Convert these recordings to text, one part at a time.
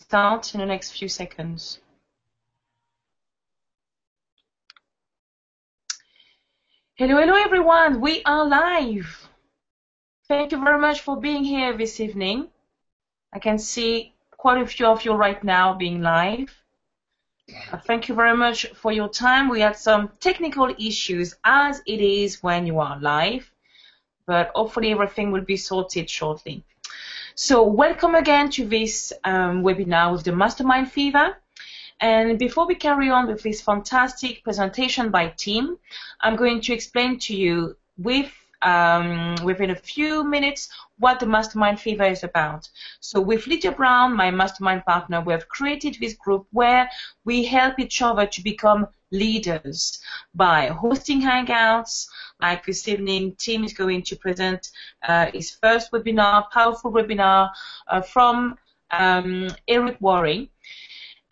start in the next few seconds. Hello, hello everyone, we are live. Thank you very much for being here this evening. I can see quite a few of you right now being live. Thank you very much for your time. We had some technical issues as it is when you are live, but hopefully everything will be sorted shortly. So welcome again to this webinar with the Mastermind Fever. And before we carry on with this fantastic presentation by Timm, I'm going to explain to you within a few minutes what the Mastermind Fever is about. So with Lydia Brown, my mastermind partner, we have created this group where we help each other to become leaders by hosting hangouts. Like this evening, Timm is going to present his first webinar, powerful webinar from Worre.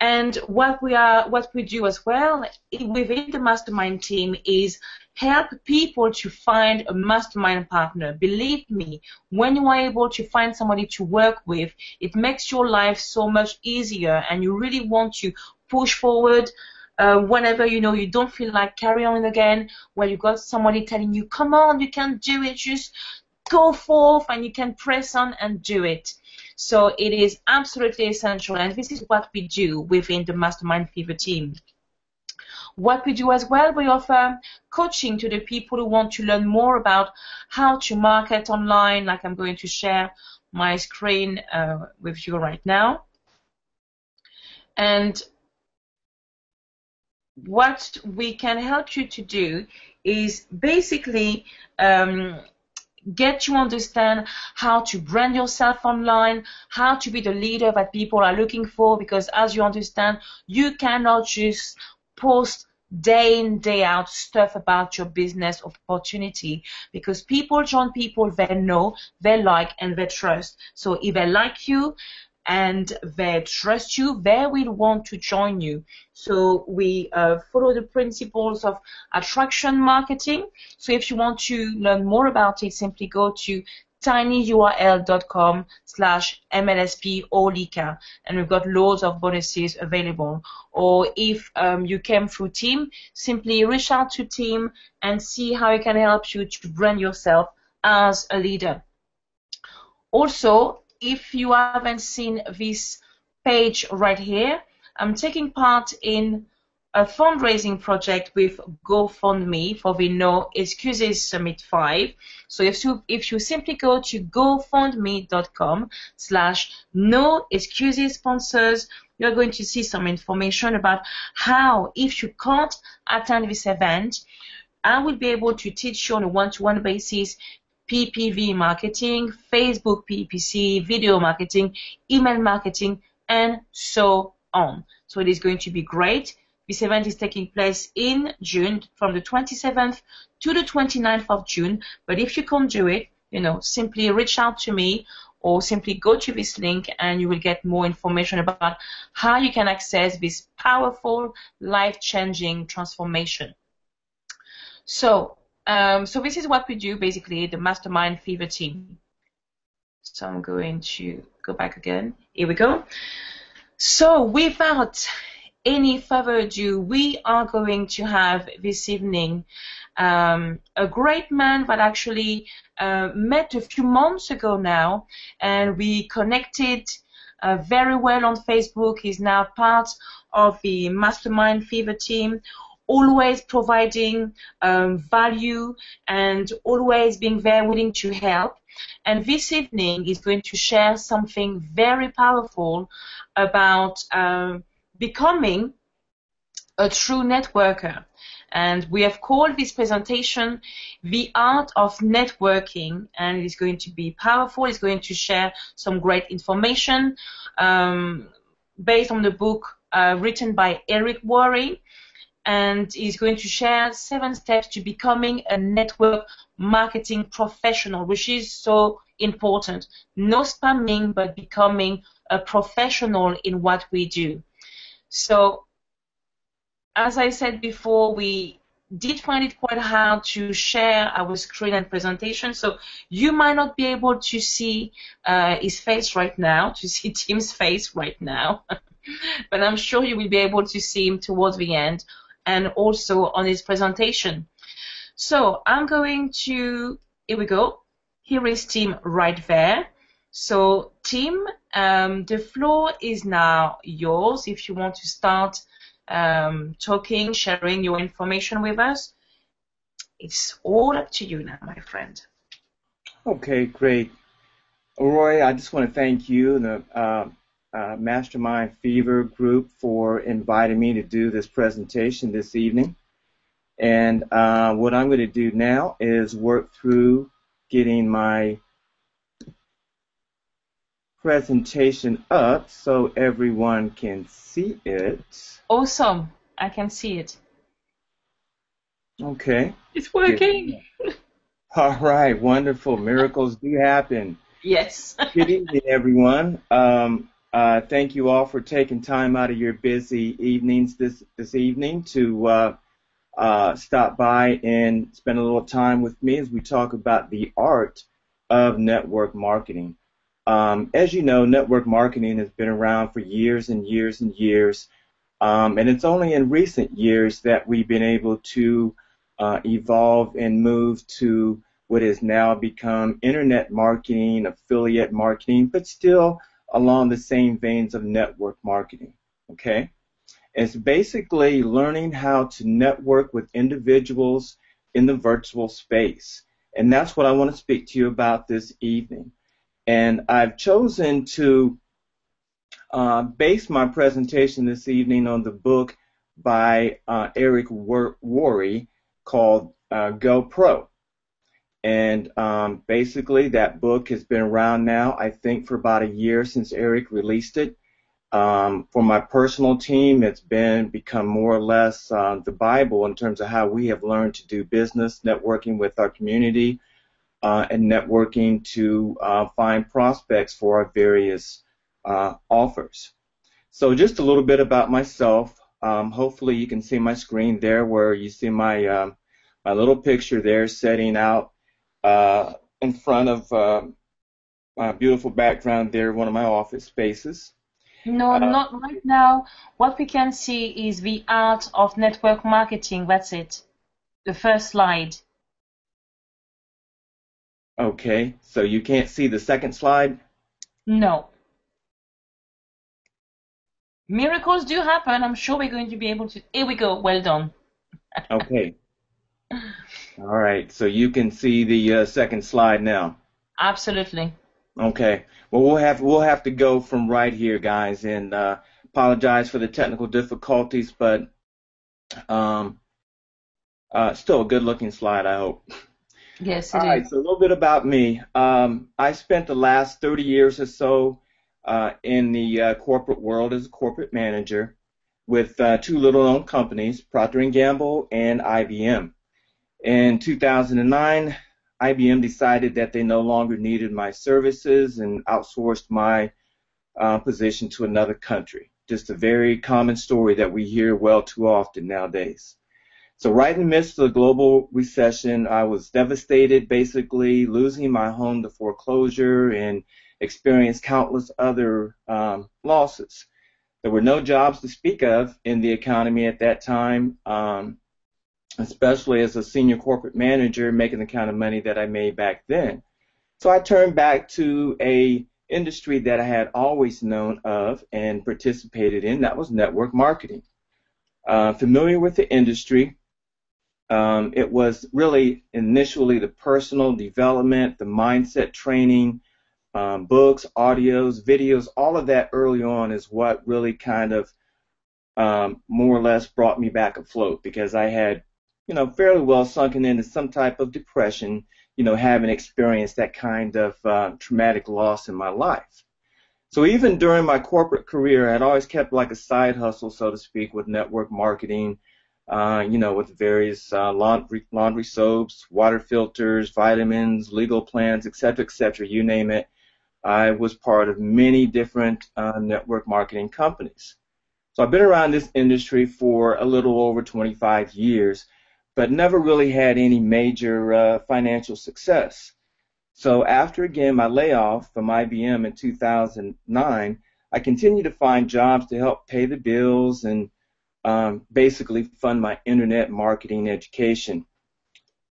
And what we do as well within the mastermind team is help people to find a mastermind partner. Believe me, when you are able to find somebody to work with, it makes your life so much easier, and you really want to push forward whenever you know you don't feel like carry on again, where you got somebody telling you, come on, you can do it, just go forth and you can press on and do it. So it is absolutely essential, and this is what we do within the Mastermind Fever team. What we do as well, we offer coaching to the people who want to learn more about how to market online, like I'm going to share my screen with you right now. And what we can help you to do is basically get you understand how to brand yourself online, how to be the leader that people are looking for, because as you understand, you cannot just post day in, day out stuff about your business opportunity, because people join people they know, they like, and they trust. So if they like you and they trust you, they will want to join you. So we follow the principles of attraction marketing. So if you want to learn more about it, simply go to tinyurl.com/MLSP and we've got loads of bonuses available. Or if you came through Timm, simply reach out to Timm and see how it can help you to brand yourself as a leader. Also, if you haven't seen this page right here, I'm taking part in a fundraising project with GoFundMe for the No Excuses Summit 5. So if you simply go to gofundme.com/No Excuses Sponsors, you're going to see some information about how, if you can't attend this event, I will be able to teach you on a one-to-one basis PPV marketing, Facebook PPC, video marketing, email marketing, and so on. So it is going to be great. This event is taking place in June from the 27th to the 29th of June. But if you can't do it, simply reach out to me or simply go to this link and you will get more information about how you can access this powerful, life-changing transformation. So this is what we do, basically, the Mastermind Fever team. So I'm going to go back again. Here we go. So without any further ado, we are going to have this evening a great man that actually met a few months ago now, and we connected very well on Facebook. He's now part of the Mastermind Fever team, always providing value and always being very willing to help. And this evening he's going to share something very powerful about becoming a true networker. And we have called this presentation The Art of Networking, and it's going to be powerful. It's going to share some great information based on the book written by Worre, and he's going to share 7 steps to becoming a network marketing professional, which is so important. No spamming, but becoming a professional in what we do. So, as I said before, we did find it quite hard to share our screen and presentation, so you might not be able to see his face right now, to see Timm's face right now, but I'm sure you will be able to see him towards the end and also on his presentation. So I'm going to, here we go. Here is Timm right there. So Timm, the floor is now yours if you want to start talking, sharing your information with us. It's all up to you now, my friend. Okay, great. Aurore, I just want to thank you and the Mastermind Fever group for inviting me to do this presentation this evening. And what I'm going to do now is work through getting my presentation up so everyone can see it. Awesome. I can see it. Okay. It's working. All right, wonderful. Miracles do happen. Yes. Good evening, everyone. Thank you all for taking time out of your busy evenings this evening to stop by and spend a little time with me as we talk about the art of network marketing. As you know, network marketing has been around for years and years and years, and it's only in recent years that we've been able to evolve and move to what has now become internet marketing, affiliate marketing, but still along the same veins of network marketing, okay? It's basically learning how to network with individuals in the virtual space, and that's what I want to speak to you about this evening. And I've chosen to base my presentation this evening on the book by Eric Worre called GoPro. And basically that book has been around now, I think, for about a year since Eric released it. For my personal team, it's become more or less the Bible in terms of how we have learned to do business, networking with our community, and networking to find prospects for our various offers. So just a little bit about myself. Hopefully you can see my screen there where you see my my little picture there setting out in front of my beautiful background there, one of my office spaces. No, not right now. What we can see is the art of network marketing. That's it. The first slide. Okay, so you can't see the second slide? No. Miracles do happen. I'm sure we're going to be able to. Here we go. Well done. Okay. All right, so you can see the second slide now. Absolutely. Okay. Well, we'll have to go from right here, guys, and apologize for the technical difficulties, but still a good-looking slide, I hope. Yes, it All right, is. so a little bit about me. I spent the last 30 years or so in the corporate world as a corporate manager with two little-known companies, Procter & Gamble and IBM. In 2009, IBM decided that they no longer needed my services and outsourced my position to another country. Just a very common story that we hear well too often nowadays. So right in the midst of the global recession, I was devastated, basically losing my home to foreclosure and experienced countless other losses. There were no jobs to speak of in the economy at that time, especially as a senior corporate manager making the kind of money that I made back then. So I turned back to a industry that I had always known of and participated in. That was network marketing. Familiar with the industry. It was really initially the personal development, the mindset training, books, audios, videos, all of that early on is what really kind of more or less brought me back afloat because I had, fairly well sunken into some type of depression, having experienced that kind of traumatic loss in my life. So even during my corporate career, I'd always kept like a side hustle, so to speak, with network marketing, with various laundry soaps, water filters, vitamins, legal plans, et cetera, you name it. I was part of many different network marketing companies. So I've been around this industry for a little over 25 years, but never really had any major financial success. So after, again, my layoff from IBM in 2009, I continued to find jobs to help pay the bills and basically fund my internet marketing education.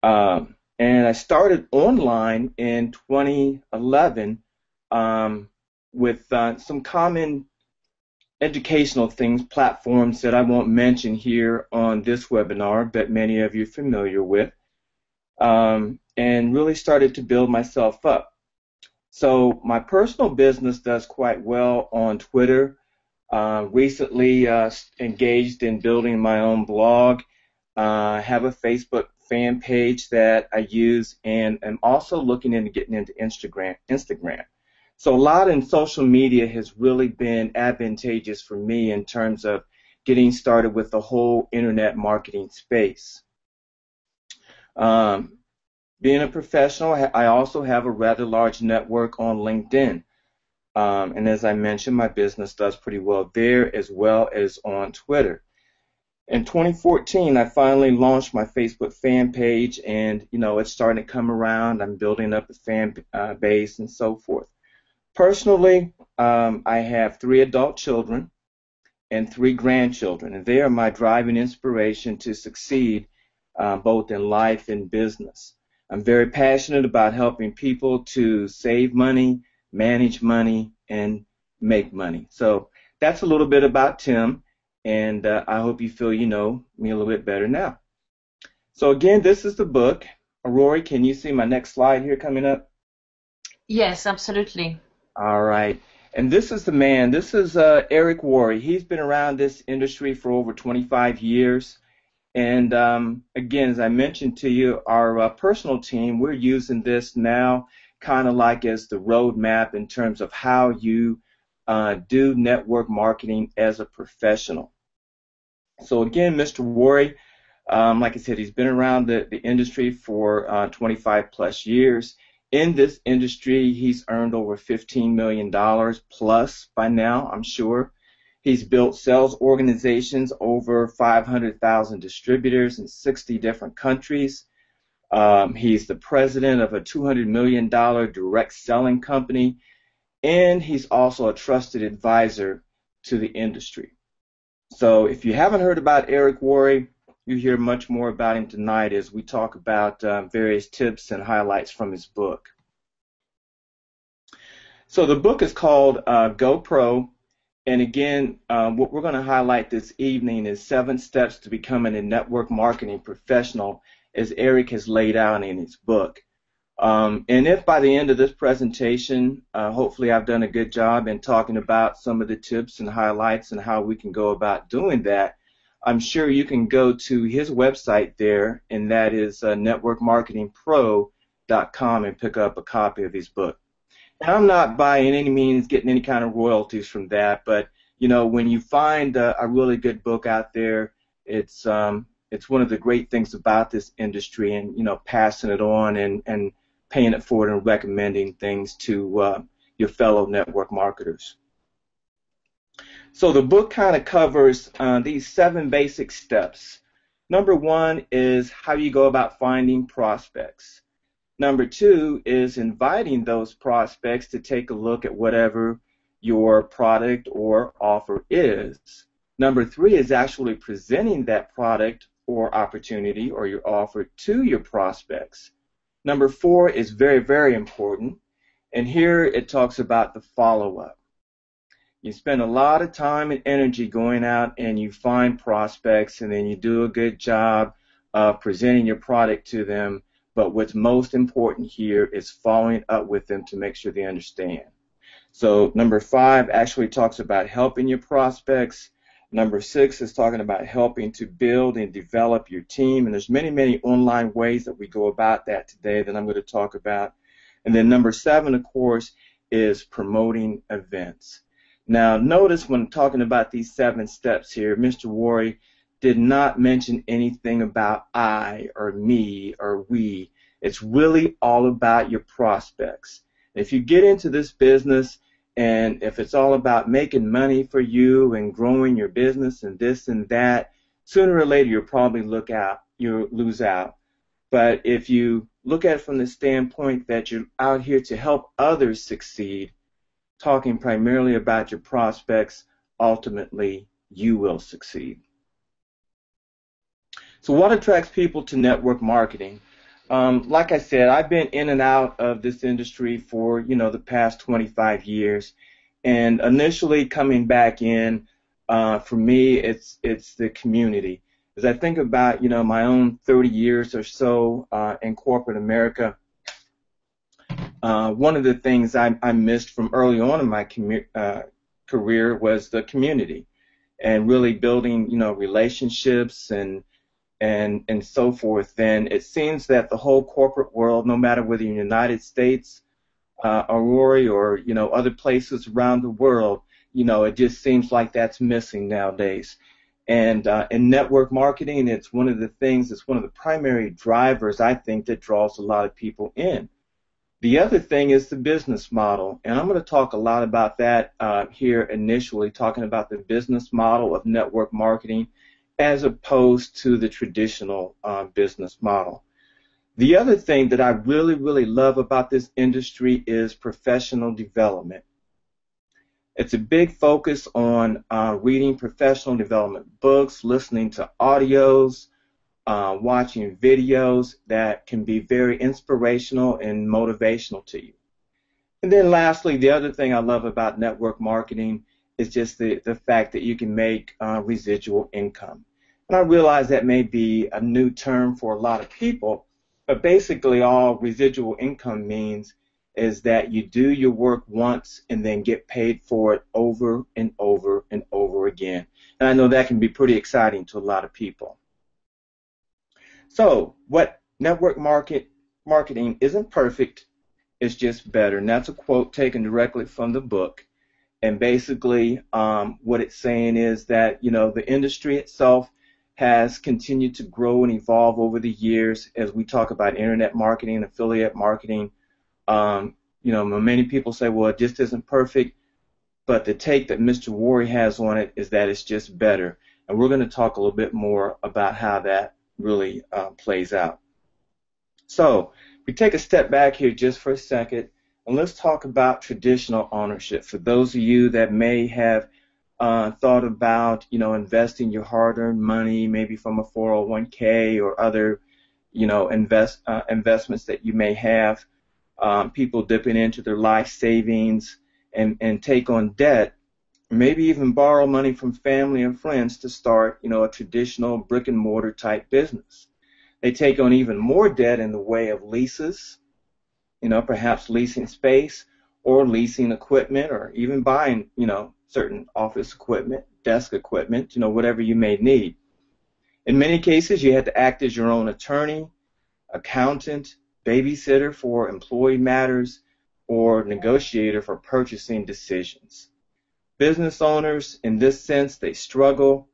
And I started online in 2011 with some common educational things, platforms that I won't mention here on this webinar, but many of you are familiar with, and really started to build myself up. So my personal business does quite well on Twitter. Recently engaged in building my own blog. Have a Facebook fan page that I use, and I'm also looking into getting into Instagram. So a lot in social media has really been advantageous for me in terms of getting started with the whole internet marketing space. Being a professional, I also have a rather large network on LinkedIn. And as I mentioned, my business does pretty well there as well as on Twitter. In 2014, I finally launched my Facebook fan page, and it's starting to come around. I'm building up a fan base and so forth. Personally, I have 3 adult children and 3 grandchildren, and they are my driving inspiration to succeed both in life and business. I'm very passionate about helping people to save money, manage money, and make money. So that's a little bit about Timm, and I hope you feel you know me a little bit better now. So again, this is the book. Aurore, can you see my next slide here coming up? Yes, absolutely. All right. And this is the man. This is Eric Worre. He's been around this industry for over 25 years. And again, as I mentioned to you, our personal team, we're using this now kind of like as the roadmap in terms of how you do network marketing as a professional. So again, Mr. Worre, like I said, he's been around the industry for 25 plus years. In this industry, he's earned over $15 million plus by now, I'm sure. He's built sales organizations, over 500,000 distributors in 60 different countries. He's the president of a $200 million direct selling company, and he's also a trusted advisor to the industry. So if you haven't heard about Eric Worre, you hear much more about him tonight as we talk about various tips and highlights from his book. So the book is called GoPro. And again, what we're going to highlight this evening is 7 steps to becoming a network marketing professional, as Eric has laid out in his book. And if by the end of this presentation, hopefully I've done a good job in talking about some of the tips and highlights and how we can go about doing that, I'm sure you can go to his website there, and that is networkmarketingpro.com, and pick up a copy of his book. And I'm not by any means getting any kind of royalties from that, but when you find a really good book out there, it's one of the great things about this industry, and passing it on and paying it forward and recommending things to your fellow network marketers. So the book kind of covers these 7 basic steps. Number 1 is how you go about finding prospects. Number 2 is inviting those prospects to take a look at whatever your product or offer is. Number 3 is actually presenting that product or opportunity or your offer to your prospects. Number 4 is very, very important, and here it talks about the follow-up. You spend a lot of time and energy going out and you find prospects, and then you do a good job of presenting your product to them. But what's most important here is following up with them to make sure they understand. So number 5 actually talks about helping your prospects. Number 6 is talking about helping to build and develop your team. And there's many, many online ways that we go about that today that I'm going to talk about. And then number 7, of course, is promoting events. Now, notice when talking about these 7 steps here, Mr. Worre did not mention anything about I or me or we. It's really all about your prospects. If you get into this business, and if it's all about making money for you and growing your business and this and that, sooner or later you'll lose out. But if you look at it from the standpoint that you're out here to help others succeed, talking primarily about your prospects, ultimately you will succeed. So what attracts people to network marketing? Like I said, I've been in and out of this industry for, the past 25 years. And initially coming back in, for me, it's the community. As I think about, my own 30 years or so in corporate America, one of the things I missed from early on in my career was the community and really building, relationships and so forth. And it seems that the whole corporate world, no matter whether you're in the United States, Aurore, or, other places around the world, it just seems like that's missing nowadays. And in network marketing, it's one of the primary drivers, I think, that draws a lot of people in. The other thing is the business model, and I'm going to talk a lot about that here initially, talking about the business model of network marketing as opposed to the traditional business model. The other thing that I really, really love about this industry is professional development. It's a big focus on reading professional development books, listening to audios, watching videos that can be very inspirational and motivational to you. And then lastly, the other thing I love about network marketing is just the fact that you can make residual income. And I realize that may be a new term for a lot of people, but basically all residual income means is that you do your work once and then get paid for it over and over and over again. And I know that can be pretty exciting to a lot of people. So what network marketing isn't perfect, it's just better. And that's a quote taken directly from the book. And basically what it's saying is that, the industry itself has continued to grow and evolve over the years as we talk about internet marketing, affiliate marketing. Many people say, well, it just isn't perfect, but the take that Mr. Worre has on it is that it's just better. And we're going to talk a little bit more about how that really plays out. So we take a step back here just for a second, and let's talk about traditional ownership. For those of you that may have thought about, investing your hard-earned money, maybe from a 401k or other, investments that you may have, people dipping into their life savings and take on debt, maybe even borrow money from family and friends to start, a traditional brick and mortar type business. They take on even more debt in the way of leases, perhaps leasing space or leasing equipment or even buying, certain office equipment, desk equipment, whatever you may need. In many cases, you had to act as your own attorney, accountant, babysitter for employee matters, or negotiator for purchasing decisions. Business owners, in this sense, they struggle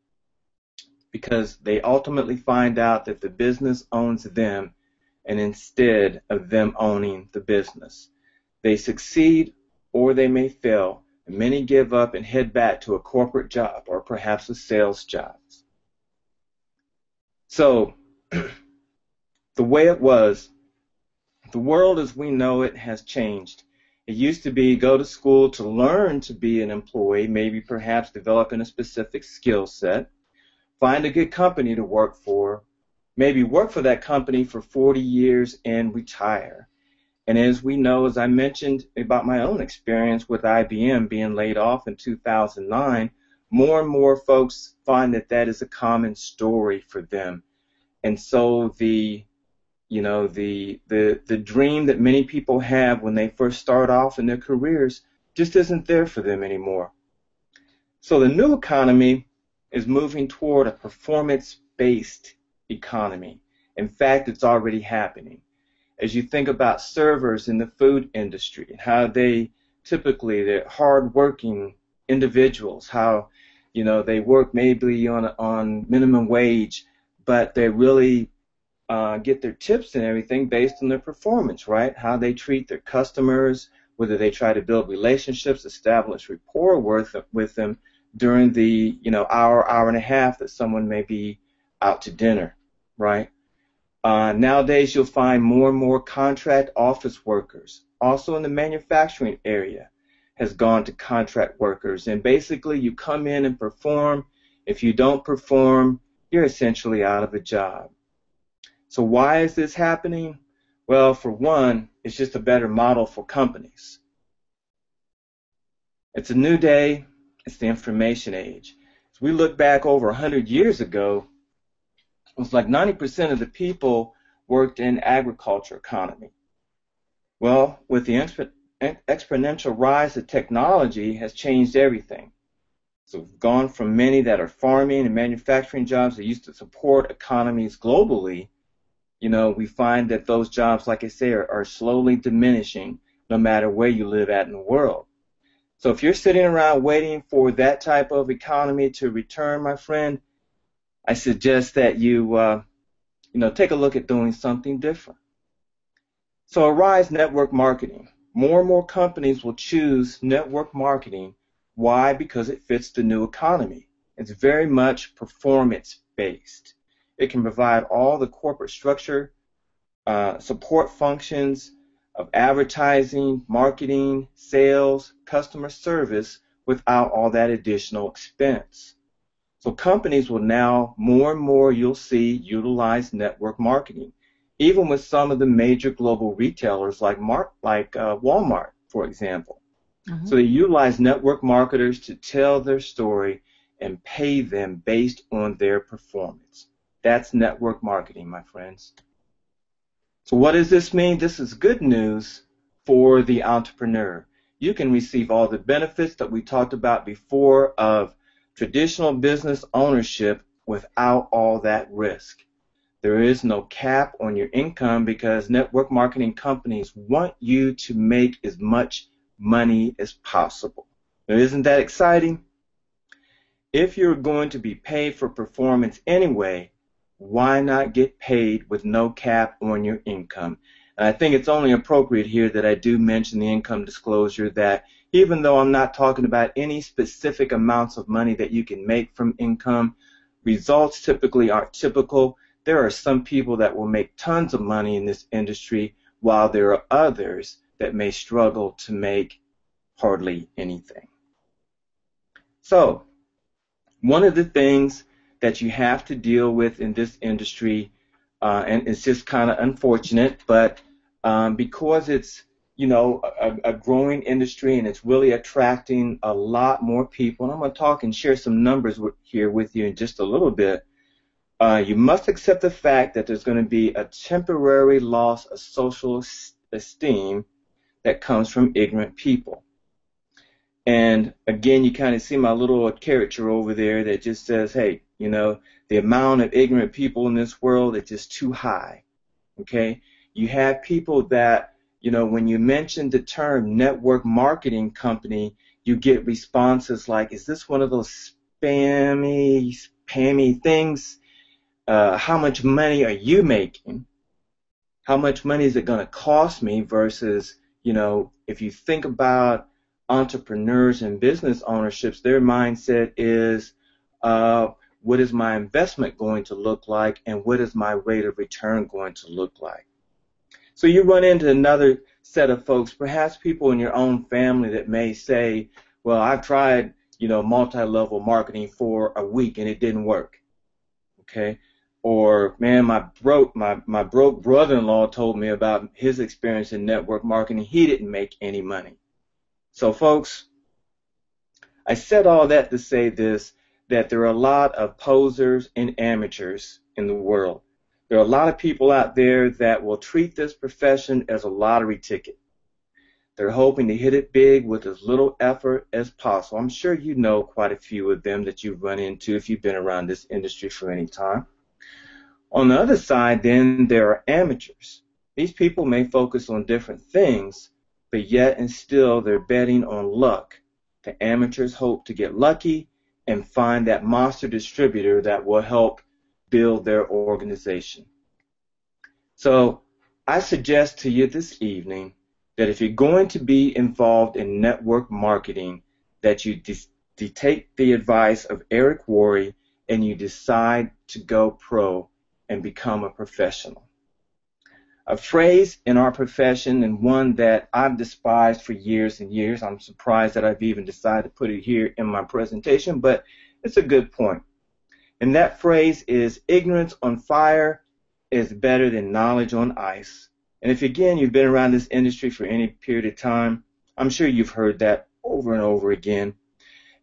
because they ultimately find out that the business owns them, and instead of them owning the business. They succeed or they may fail, and many give up and head back to a corporate job or perhaps a sales job. So, the way it was, the world as we know it has changed. It used to be go to school to learn to be an employee, maybe perhaps developing a specific skill set, find a good company to work for, maybe work for that company for 40 years and retire. And as we know, as I mentioned about my own experience with IBM being laid off in 2009, more and more folks find that that is a common story for them. And so the dream that many people have when they first start off in their careers just isn't there for them anymore. So the new economy is moving toward a performance-based economy. In fact, it's already happening. As you think about servers in the food industry and how they're hard-working individuals, how, they work maybe on minimum wage, but they really get their tips and everything based on their performance, right? How they treat their customers, whether they try to build relationships, establish rapport with them during the, hour and a half that someone may be out to dinner, right? Nowadays, you'll find more and more contract office workers, also in the manufacturing area, has gone to contract workers. And basically, you come in and perform. If you don't perform, you're essentially out of a job. So why is this happening? Well, for one, it's just a better model for companies. It's a new day. It's the information age. As we look back over 100 years ago, it was like 90% of the people worked in agriculture economy. Well, with the exponential rise of technology has changed everything. So we've gone from many that are farming and manufacturing jobs that used to support economies globally. We find that those jobs, like I say, are slowly diminishing no matter where you live at in the world. So if you're sitting around waiting for that type of economy to return, my friend, I suggest that you take a look at doing something different. So arise network marketing. More and more companies will choose network marketing. Why? Because it fits the new economy. It's very much performance-based. It can provide all the corporate structure, support functions of advertising, marketing, sales, customer service without all that additional expense. So companies will now, more and more, you'll see, utilize network marketing, even with some of the major global retailers like Walmart, for example. Mm-hmm. So they utilize network marketers to tell their story and pay them based on their performance. That's network marketing, my friends. So what does this mean? This is good news for the entrepreneur. You can receive all the benefits that we talked about before of traditional business ownership without all that risk. There is no cap on your income because network marketing companies want you to make as much money as possible. Now, isn't that exciting? If you're going to be paid for performance anyway, why not get paid with no cap on your income? And I think it's only appropriate here that I do mention the income disclosure, that even though I'm not talking about any specific amounts of money that you can make from income, results typically aren't typical. There are some people that will make tons of money in this industry, while there are others that may struggle to make hardly anything. So, one of the things that you have to deal with in this industry, and it's just kind of unfortunate, but because it's a growing industry and it's really attracting a lot more people, and I'm going to talk and share some numbers here with you in just a little bit, you must accept the fact that there's going to be a temporary loss of social esteem that comes from ignorant people. And again, you kind of see my little caricature over there that just says, hey, the amount of ignorant people in this world is just too high. Okay? You have people that, when you mention the term network marketing company, you get responses like, is this one of those spammy things? How much money are you making? How much money is it going to cost me? Versus, if you think about entrepreneurs and business ownerships, their mindset is, what is my investment going to look like, and what is my rate of return going to look like? So you run into another set of folks, perhaps people in your own family, that may say, well, I've tried, multi-level marketing for a week and it didn't work. Okay? Or, man, my broke brother-in-law told me about his experience in network marketing. He didn't make any money. So, folks, I said all that to say this, that there are a lot of posers and amateurs in the world. There are a lot of people out there that will treat this profession as a lottery ticket. They're hoping to hit it big with as little effort as possible. I'm sure you know quite a few of them that you've run into if you've been around this industry for any time. On the other side, then, there are amateurs. These people may focus on different things, but yet and still they're betting on luck. The amateurs hope to get lucky and find that monster distributor that will help build their organization. So I suggest to you this evening that if you're going to be involved in network marketing, that you take the advice of Worre and you decide to go pro and become a professional. A phrase in our profession, and one that I've despised for years and years. I'm surprised that I've even decided to put it here in my presentation, but it's a good point. And that phrase is, ignorance on fire is better than knowledge on ice. And if, again, you've been around this industry for any period of time, I'm sure you've heard that over and over again.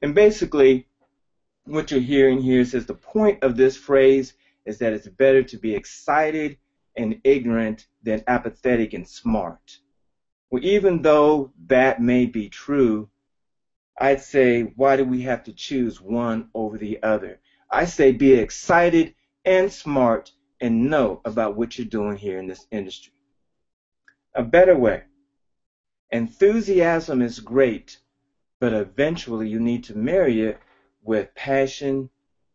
And basically, what you're hearing here says the point of this phrase is that it's better to be excited and ignorant than apathetic and smart. Well, even though that may be true, I'd say, why do we have to choose one over the other? I say be excited and smart and know about what you're doing here in this industry. A better way. Enthusiasm is great, but eventually you need to marry it with passion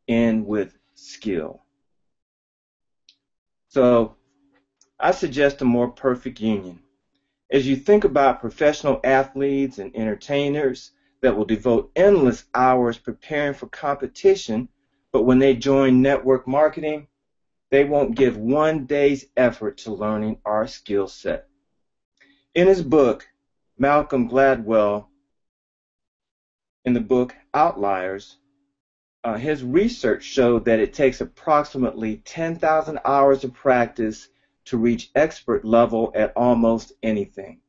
and with skill. So I suggest a more perfect union. As you think about professional athletes and entertainers that will devote endless hours preparing for competition, but when they join network marketing, they won't give one day's effort to learning our skill set. In his book, Malcolm Gladwell, in the book Outliers, his research showed that it takes approximately 10,000 hours of practice to reach expert level at almost anything.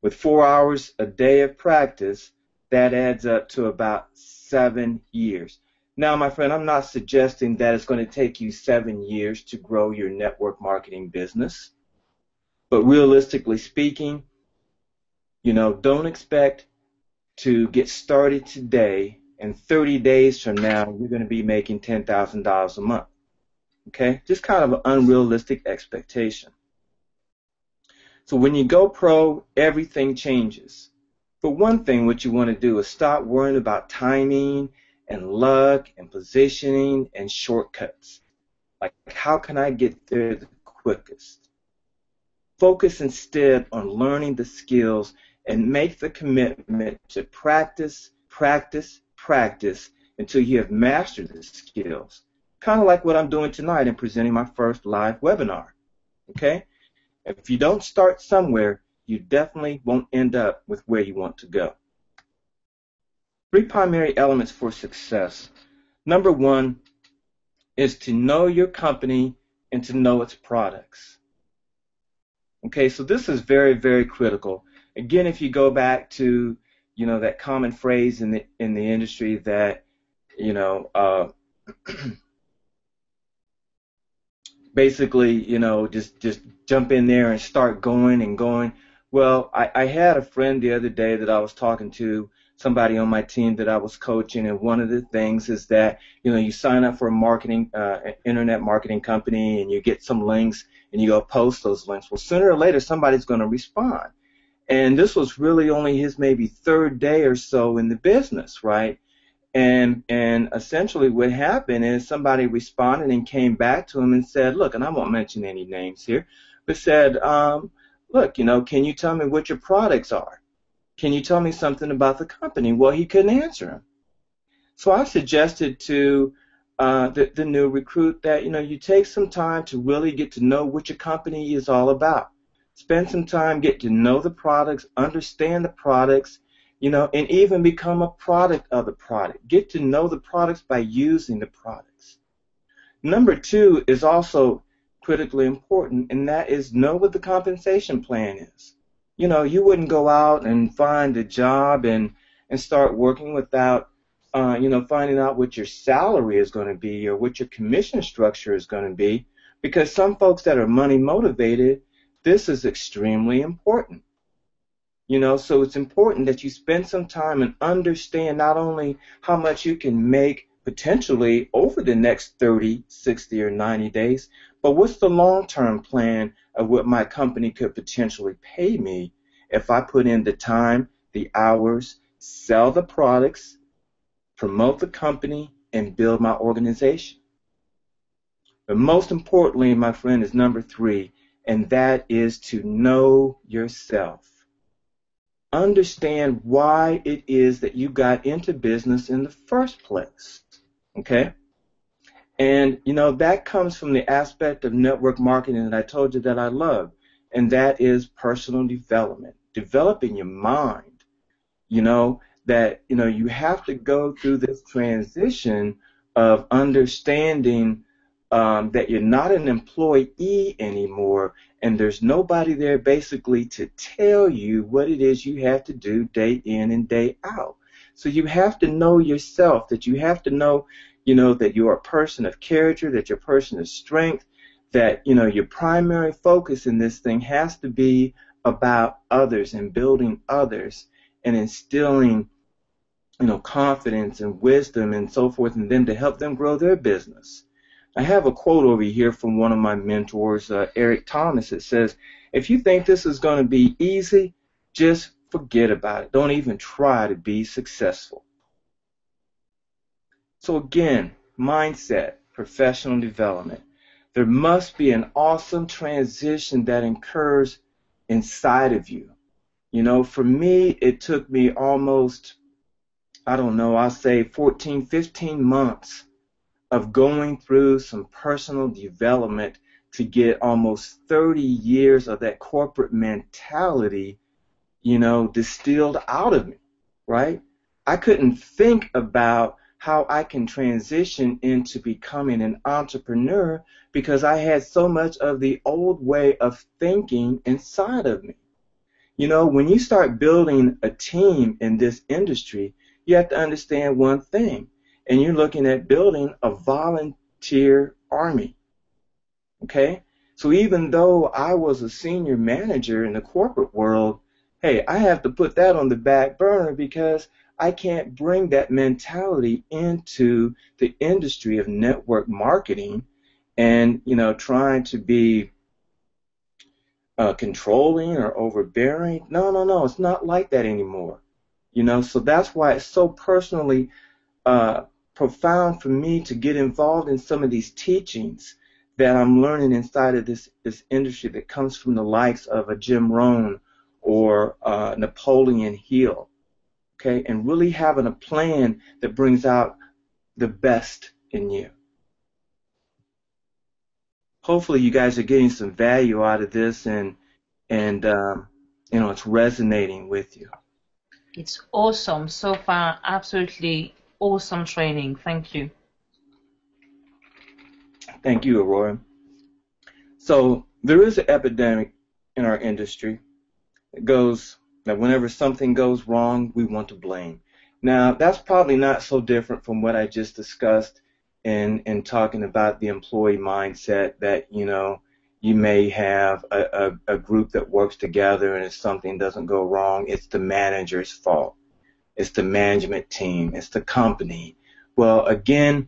With 4 hours a day of practice, that adds up to about 7 years. Now, my friend, I'm not suggesting that it's going to take you 7 years to grow your network marketing business. But realistically speaking, don't expect to get started today and 30 days from now, you're going to be making $10,000 a month. Okay? Just kind of an unrealistic expectation. So when you go pro, everything changes. For one thing, what you want to do is stop worrying about timing and luck and positioning and shortcuts. Like, how can I get there the quickest? Focus instead on learning the skills and make the commitment to practice, practice, practice until you have mastered the skills. Kind of like what I'm doing tonight in presenting my first live webinar. Okay? If you don't start somewhere, you definitely won't end up with where you want to go. 3 primary elements for success. Number 1 is to know your company and to know its products. Okay, so this is very, very critical. Again, if you go back to, that common phrase in the industry that, basically, just jump in there and start going and going. Well, I had a friend the other day that I was talking to, somebody on my team that I was coaching, and one of the things is that, you sign up for an internet marketing company and you get some links and you go post those links. Well, sooner or later, somebody's going to respond. And this was really only his maybe 3rd day or so in the business, right? And essentially what happened is somebody responded and came back to him and said, look, and I won't mention any names here, but said, look, can you tell me what your products are? Can you tell me something about the company? Well, he couldn't answer him. So I suggested to the new recruit that, you take some time to really get to know what your company is all about. Spend some time, get to know the products, understand the products, and even become a product of the product. Get to know the products by using the products. Number 2 is also critically important, and that is know what the compensation plan is. You wouldn't go out and find a job and start working without, finding out what your salary is going to be or what your commission structure is going to be, because some folks that are money motivated, this is extremely important. So it's important that you spend some time and understand not only how much you can make potentially over the next 30, 60, or 90 days, but what's the long-term plan of what my company could potentially pay me if I put in the time, the hours, sell the products, promote the company, and build my organization. But most importantly, my friend, is number 3, and that is to know yourself. Understand why it is that you got into business in the first place. Okay? And, that comes from the aspect of network marketing that I told you that I love, and that is personal development, developing your mind, that, you have to go through this transition of understanding that you're not an employee anymore, and there's nobody there basically to tell you what it is you have to do day in and day out. So you have to know yourself, that you have to know, that you're a person of character, that you're a person of strength, that, your primary focus in this thing has to be about others and building others and instilling, confidence and wisdom and so forth in them to help them grow their business. I have a quote over here from one of my mentors, Eric Thomas. It says, if you think this is going to be easy, just forget about it. Don't even try to be successful. So again, mindset, professional development. There must be an awesome transition that occurs inside of you. For me, it took me almost, I'll say 14, 15 months of going through some personal development to get almost 30 years of that corporate mentality, distilled out of me, right? I couldn't think about how I can transition into becoming an entrepreneur because I had so much of the old way of thinking inside of me. When you start building a team in this industry, you have to understand one thing, and you're looking at building a volunteer army, okay? So even though I was a senior manager in the corporate world, hey, I have to put that on the back burner because I can't bring that mentality into the industry of network marketing and, trying to be controlling or overbearing. No, it's not like that anymore. So that's why it's so personally profound for me to get involved in some of these teachings that I'm learning inside of this industry that comes from the likes of a Jim Rohn or Napoleon Hill, okay, and really having a plan that brings out the best in you. Hopefully you guys are getting some value out of this and it's resonating with you. It's awesome. So far, absolutely awesome training. Thank you. Thank you, Aurore. So there is an epidemic in our industry that goes that whenever something goes wrong, we want to blame. Now, that's probably not so different from what I just discussed in talking about the employee mindset that, you may have a group that works together, and if something doesn't go wrong, it's the manager's fault. It's the management team. It's the company. Well, again,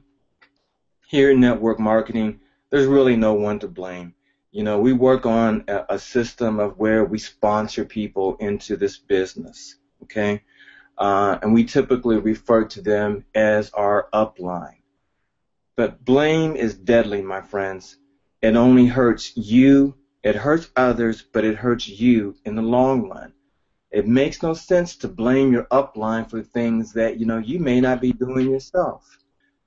here in network marketing, there's really no one to blame. We work on a system of where we sponsor people into this business, okay? And we typically refer to them as our upline. But blame is deadly, my friends. It only hurts you, it hurts others, but it hurts you in the long run. It makes no sense to blame your upline for things that, you may not be doing yourself.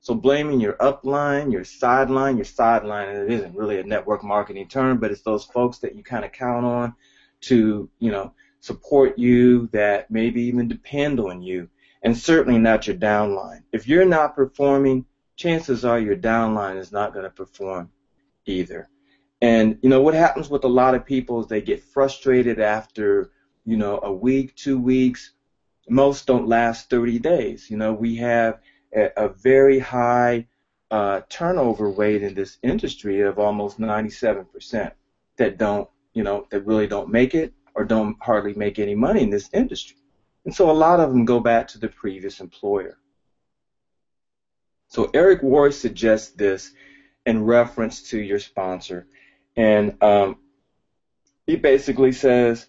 So blaming your upline, your sideline, and it isn't really a network marketing term, but it's those folks that you kind of count on to, support you, that maybe even depend on you, and certainly not your downline. If you're not performing, chances are your downline is not going to perform either. And, what happens with a lot of people is they get frustrated after, a week, 2 weeks. Most don't last 30 days. We have a very high turnover rate in this industry of almost 97% that don't, that really don't make it or don't hardly make any money in this industry. And so a lot of them go back to the previous employer. So Eric Worre suggests this in reference to your sponsor. And he basically says,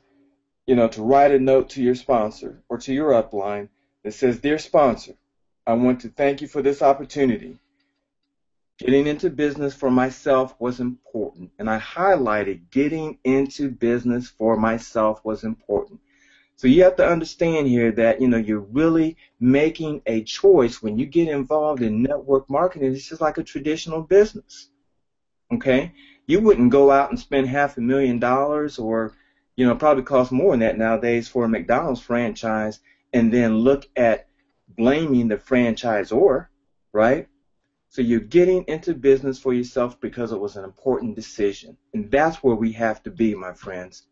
to write a note to your sponsor or to your upline that says, "Dear sponsor, I want to thank you for this opportunity. Getting into business for myself was important." And I highlighted getting into business for myself was important. So you have to understand here that, you're really making a choice when you get involved in network marketing. It's just like a traditional business. Okay? You wouldn't go out and spend $500,000 or, probably cost more than that nowadays for a McDonald's franchise and then look at blaming the franchisor, right? So you're getting into business for yourself because it was an important decision. And that's where we have to be, my friends.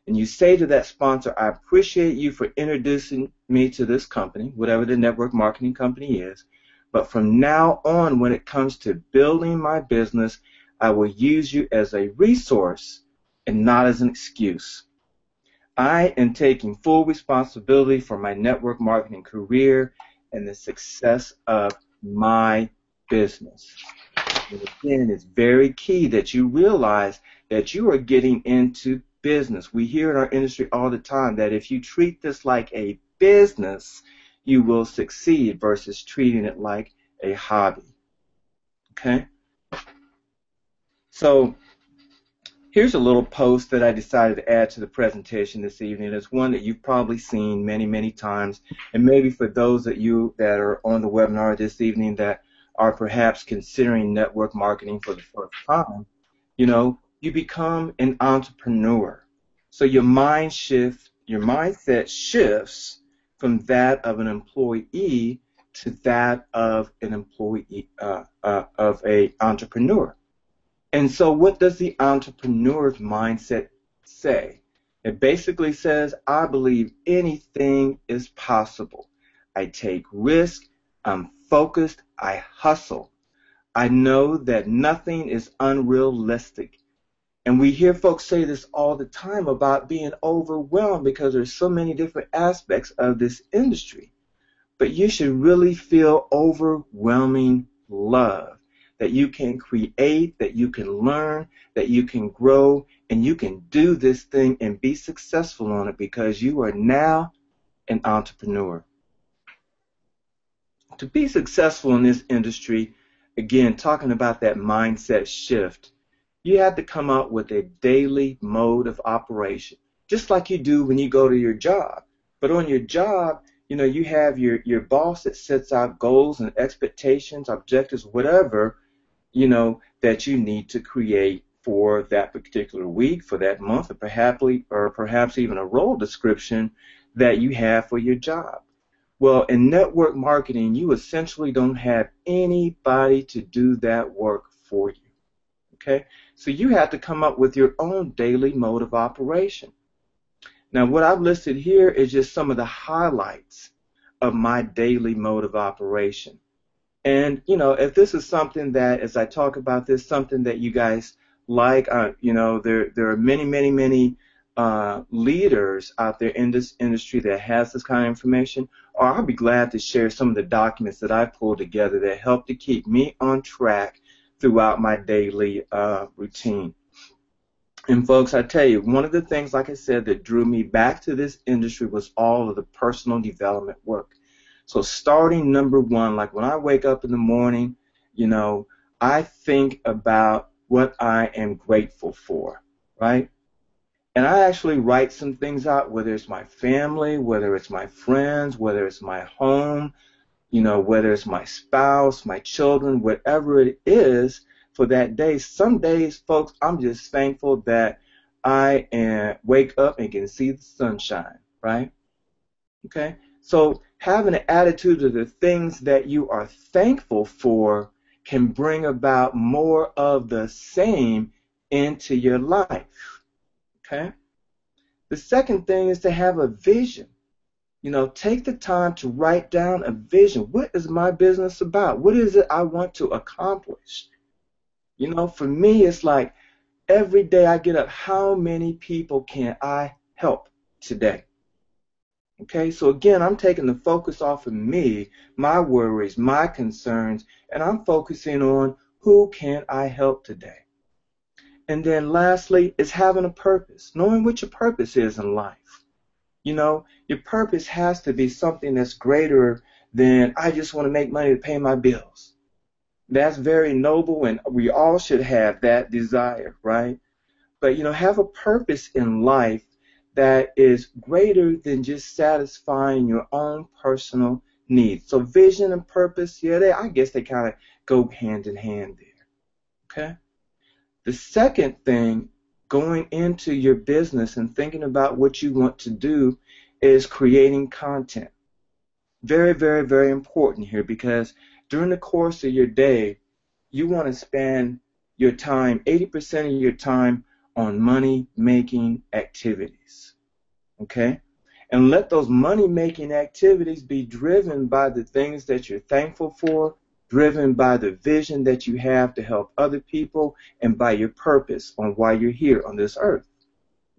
And you say to that sponsor, I appreciate you for introducing me to this company, whatever the network marketing company is. But from now on, when it comes to building my business, I will use you as a resource and not as an excuse. I am taking full responsibility for my network marketing career and the success of my business. And again, it's very key that you realize that you are getting into business. We hear in our industry all the time that if you treat this like a business, you will succeed versus treating it like a hobby. Okay? So here's a little post that I decided to add to the presentation this evening. It's one that you've probably seen many, many times. And maybe for those of you that are on the webinar this evening that are perhaps considering network marketing for the first time, you become an entrepreneur. So your mindset shifts from that of an employee to that of an employee of a entrepreneur. And so what does the entrepreneur's mindset say? It basically says, I believe anything is possible. I take risk. I'm focused. I hustle. I know that nothing is unrealistic. And we hear folks say this all the time about being overwhelmed because there's so many different aspects of this industry. But you should really feel overwhelming love. That you can create, that you can learn, that you can grow, and you can do this thing and be successful on it because you are now an entrepreneur. To be successful in this industry, again, talking about that mindset shift, you have to come up with a daily mode of operation, just like you do when you go to your job. But on your job, you have your boss that sets out goals and expectations, objectives, whatever, that you need to create for that particular week, for that month, or perhaps even a role description that you have for your job. Well, in network marketing, you essentially don't have anybody to do that work for you. Okay? So you have to come up with your own daily mode of operation. Now, what I've listed here is just some of the highlights of my daily mode of operation. And, if this is something that, as I talk about this, something that you guys like, there are many, many, many leaders out there in this industry that has this kind of information, or I'll be glad to share some of the documents that I pulled together that help to keep me on track throughout my daily routine. And folks, I tell you, one of the things, like I said, that drew me back to this industry was all of the personal development work. So starting number one, like when I wake up in the morning, I think about what I am grateful for, right? And I actually write some things out, whether it's my family, whether it's my friends, whether it's my home, whether it's my spouse, my children, whatever it is for that day. Some days, folks, I'm just thankful that I wake up and can see the sunshine, right? Okay? So having an attitude of the things that you are thankful for can bring about more of the same into your life. Okay? The second thing is to have a vision. Take the time to write down a vision. What is my business about? What is it I want to accomplish? For me, it's like every day I get up, how many people can I help today? Okay, so again, I'm taking the focus off of me, my worries, my concerns, and I'm focusing on who can I help today. And then lastly is having a purpose, knowing what your purpose is in life. Your purpose has to be something that's greater than I just want to make money to pay my bills. That's very noble, and we all should have that desire, right? But, have a purpose in life that is greater than just satisfying your own personal needs. So vision and purpose, yeah, I guess they kind of go hand in hand there. Okay? The second thing, going into your business and thinking about what you want to do, is creating content. Very, very, very important here, because during the course of your day, you want to spend your time, 80% of your time, on money-making activities. Okay? And let those money-making activities be driven by the things that you're thankful for, driven by the vision that you have to help other people, and by your purpose on why you're here on this earth.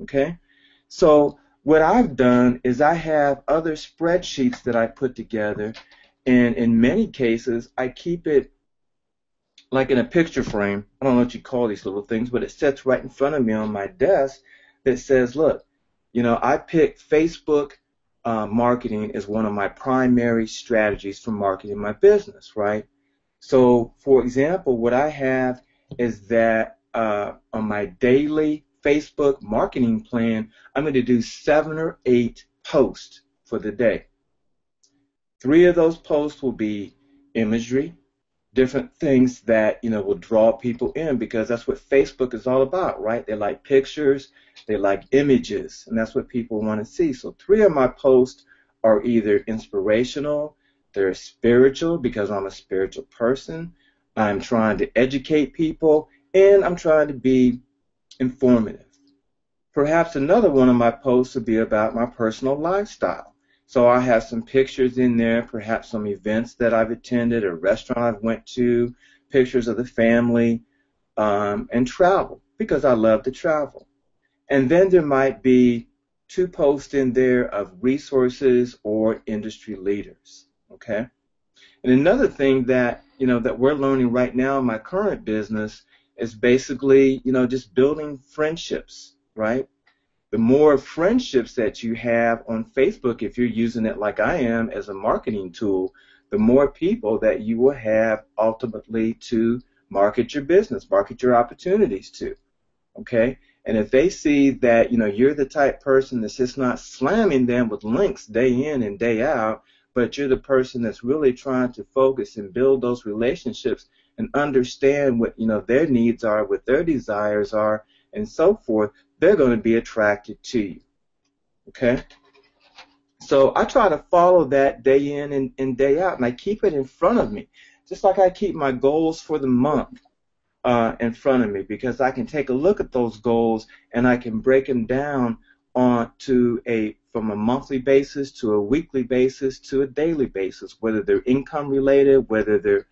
Okay? So what I've done is I have other spreadsheets that I put together, and in many cases I keep it like in a picture frame. I don't know what you call these little things, but it sits right in front of me on my desk that says, look, I picked Facebook marketing as one of my primary strategies for marketing my business, right? So, for example, what I have is that on my daily Facebook marketing plan, I'm going to do 7 or 8 posts for the day. 3 of those posts will be imagery, different things that will draw people in, because that's what Facebook is all about, right? They like pictures, they like images, and that's what people want to see. So 3 of my posts are either inspirational, they're spiritual because I'm a spiritual person, I'm trying to educate people, and I'm trying to be informative. Perhaps another one of my posts would be about my personal lifestyle. So I have some pictures in there, perhaps some events that I've attended, a restaurant I've went to, pictures of the family, and travel, because I love to travel. And then there might be 2 posts in there of resources or industry leaders, okay? And another thing that, that we're learning right now in my current business is basically, just building friendships, right? The more friendships that you have on Facebook, if you're using it like I am as a marketing tool, the more people that you will have ultimately to market your business, market your opportunities to, okay? And if they see that, you're the type person that's just not slamming them with links day in and day out, but you're the person that's really trying to focus and build those relationships and understand what, their needs are, what their desires are, and so forth, they're going to be attracted to you, okay? So I try to follow that day in and day out, and I keep it in front of me, just like I keep my goals for the month in front of me, because I can take a look at those goals and I can break them down from a monthly basis to a weekly basis to a daily basis, whether they're income related, whether they're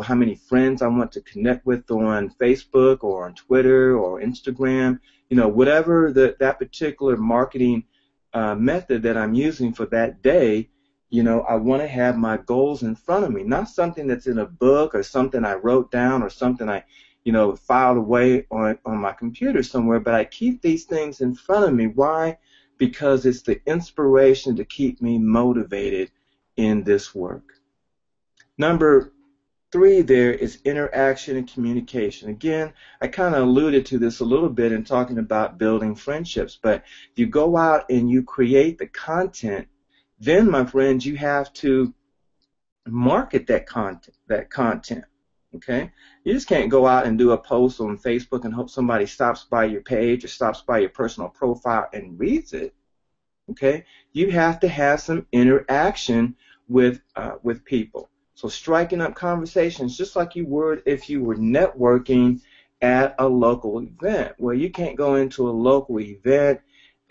how many friends I want to connect with on Facebook or on Twitter or Instagram, whatever that particular marketing method that I'm using for that day, I want to have my goals in front of me, not something that's in a book or something I wrote down or something I, filed away on my computer somewhere, but I keep these things in front of me. Why? Because it's the inspiration to keep me motivated in this work. Number 3 there is interaction and communication. Again, I kind of alluded to this a little bit in talking about building friendships, but you go out and you create the content, then, my friends, you have to market that content, okay? You just can't go out and do a post on Facebook and hope somebody stops by your page or stops by your personal profile and reads it, okay? You have to have some interaction with people. So striking up conversations just like you would if you were networking at a local event. Well, you can't go into a local event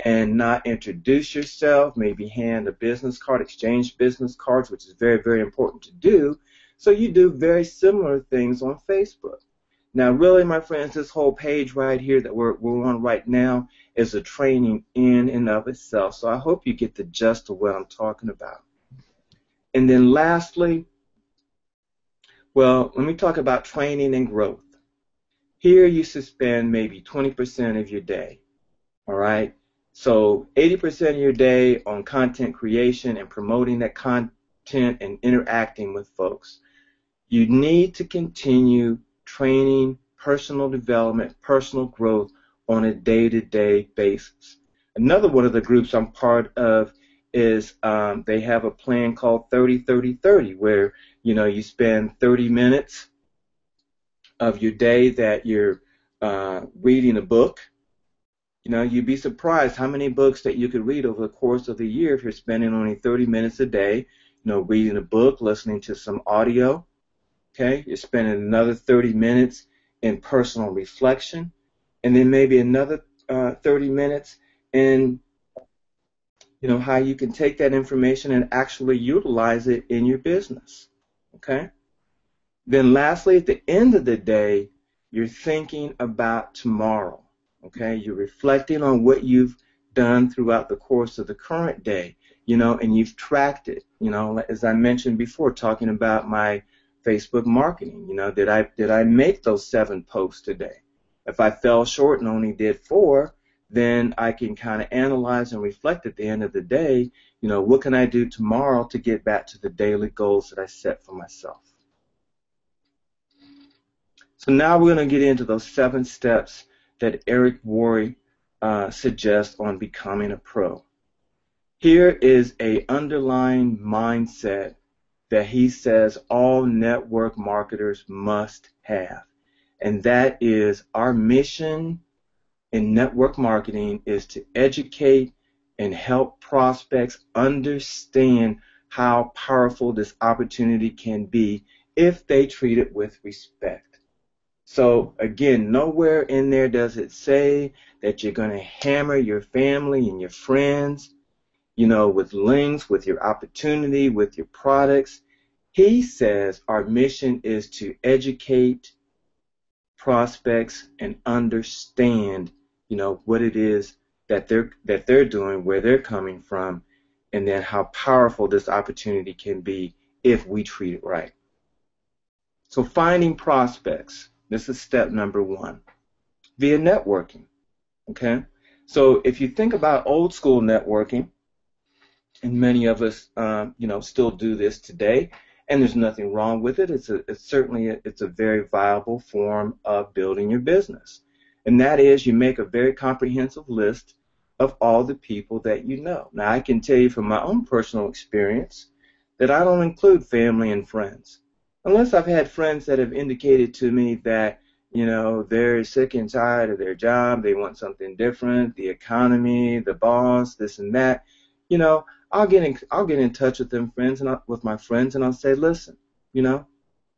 and not introduce yourself, maybe hand a business card, exchange business cards, which is very, very important to do. So you do very similar things on Facebook. Now, really, my friends, this whole page right here that we're on right now is a training in and of itself. So I hope you get the gist of what I'm talking about. And then lastly, well, let me talk about training and growth. Here you should spend maybe 20% of your day, all right? So 80% of your day on content creation and promoting that content and interacting with folks. You need to continue training, personal development, personal growth on a day-to-day basis. Another one of the groups I'm part of is they have a plan called 30-30-30, where you spend 30 minutes of your day that you're reading a book. You'd be surprised how many books that you could read over the course of the year if you're spending only 30 minutes a day, reading a book, listening to some audio. Okay, you're spending another 30 minutes in personal reflection, and then maybe another 30 minutes in how you can take that information and actually utilize it in your business. Okay? Then lastly, at the end of the day, you're thinking about tomorrow. Okay? You're reflecting on what you've done throughout the course of the current day, and you've tracked it. As I mentioned before, talking about my Facebook marketing, did I make those 7 posts today? If I fell short and only did 4, then I can kind of analyze and reflect at the end of the day, what can I do tomorrow to get back to the daily goals that I set for myself. So now we're going to get into those 7 steps that Eric Worre suggests on becoming a pro. Here is a underlying mindset that he says all network marketers must have, and that is our mission in network marketing is to educate and help prospects understand how powerful this opportunity can be if they treat it with respect. So again, nowhere in there does it say that you're going to hammer your family and your friends, with links, with your opportunity, with your products. He says our mission is to educate prospects and understand, what it is that they're doing, where they're coming from, and then how powerful this opportunity can be if we treat it right. So finding prospects, this is step number 1, via networking. Okay? So if you think about old school networking, and many of us, still do this today, and there's nothing wrong with it. It's a very viable form of building your business, and that is you make a very comprehensive list of all the people that you know. Now, I can tell you from my own personal experience that I don't include family and friends, unless I've had friends that have indicated to me that they're sick and tired of their job, they want something different, the economy, the boss, this and that. I'll get in touch with with my friends, and I'll say, listen,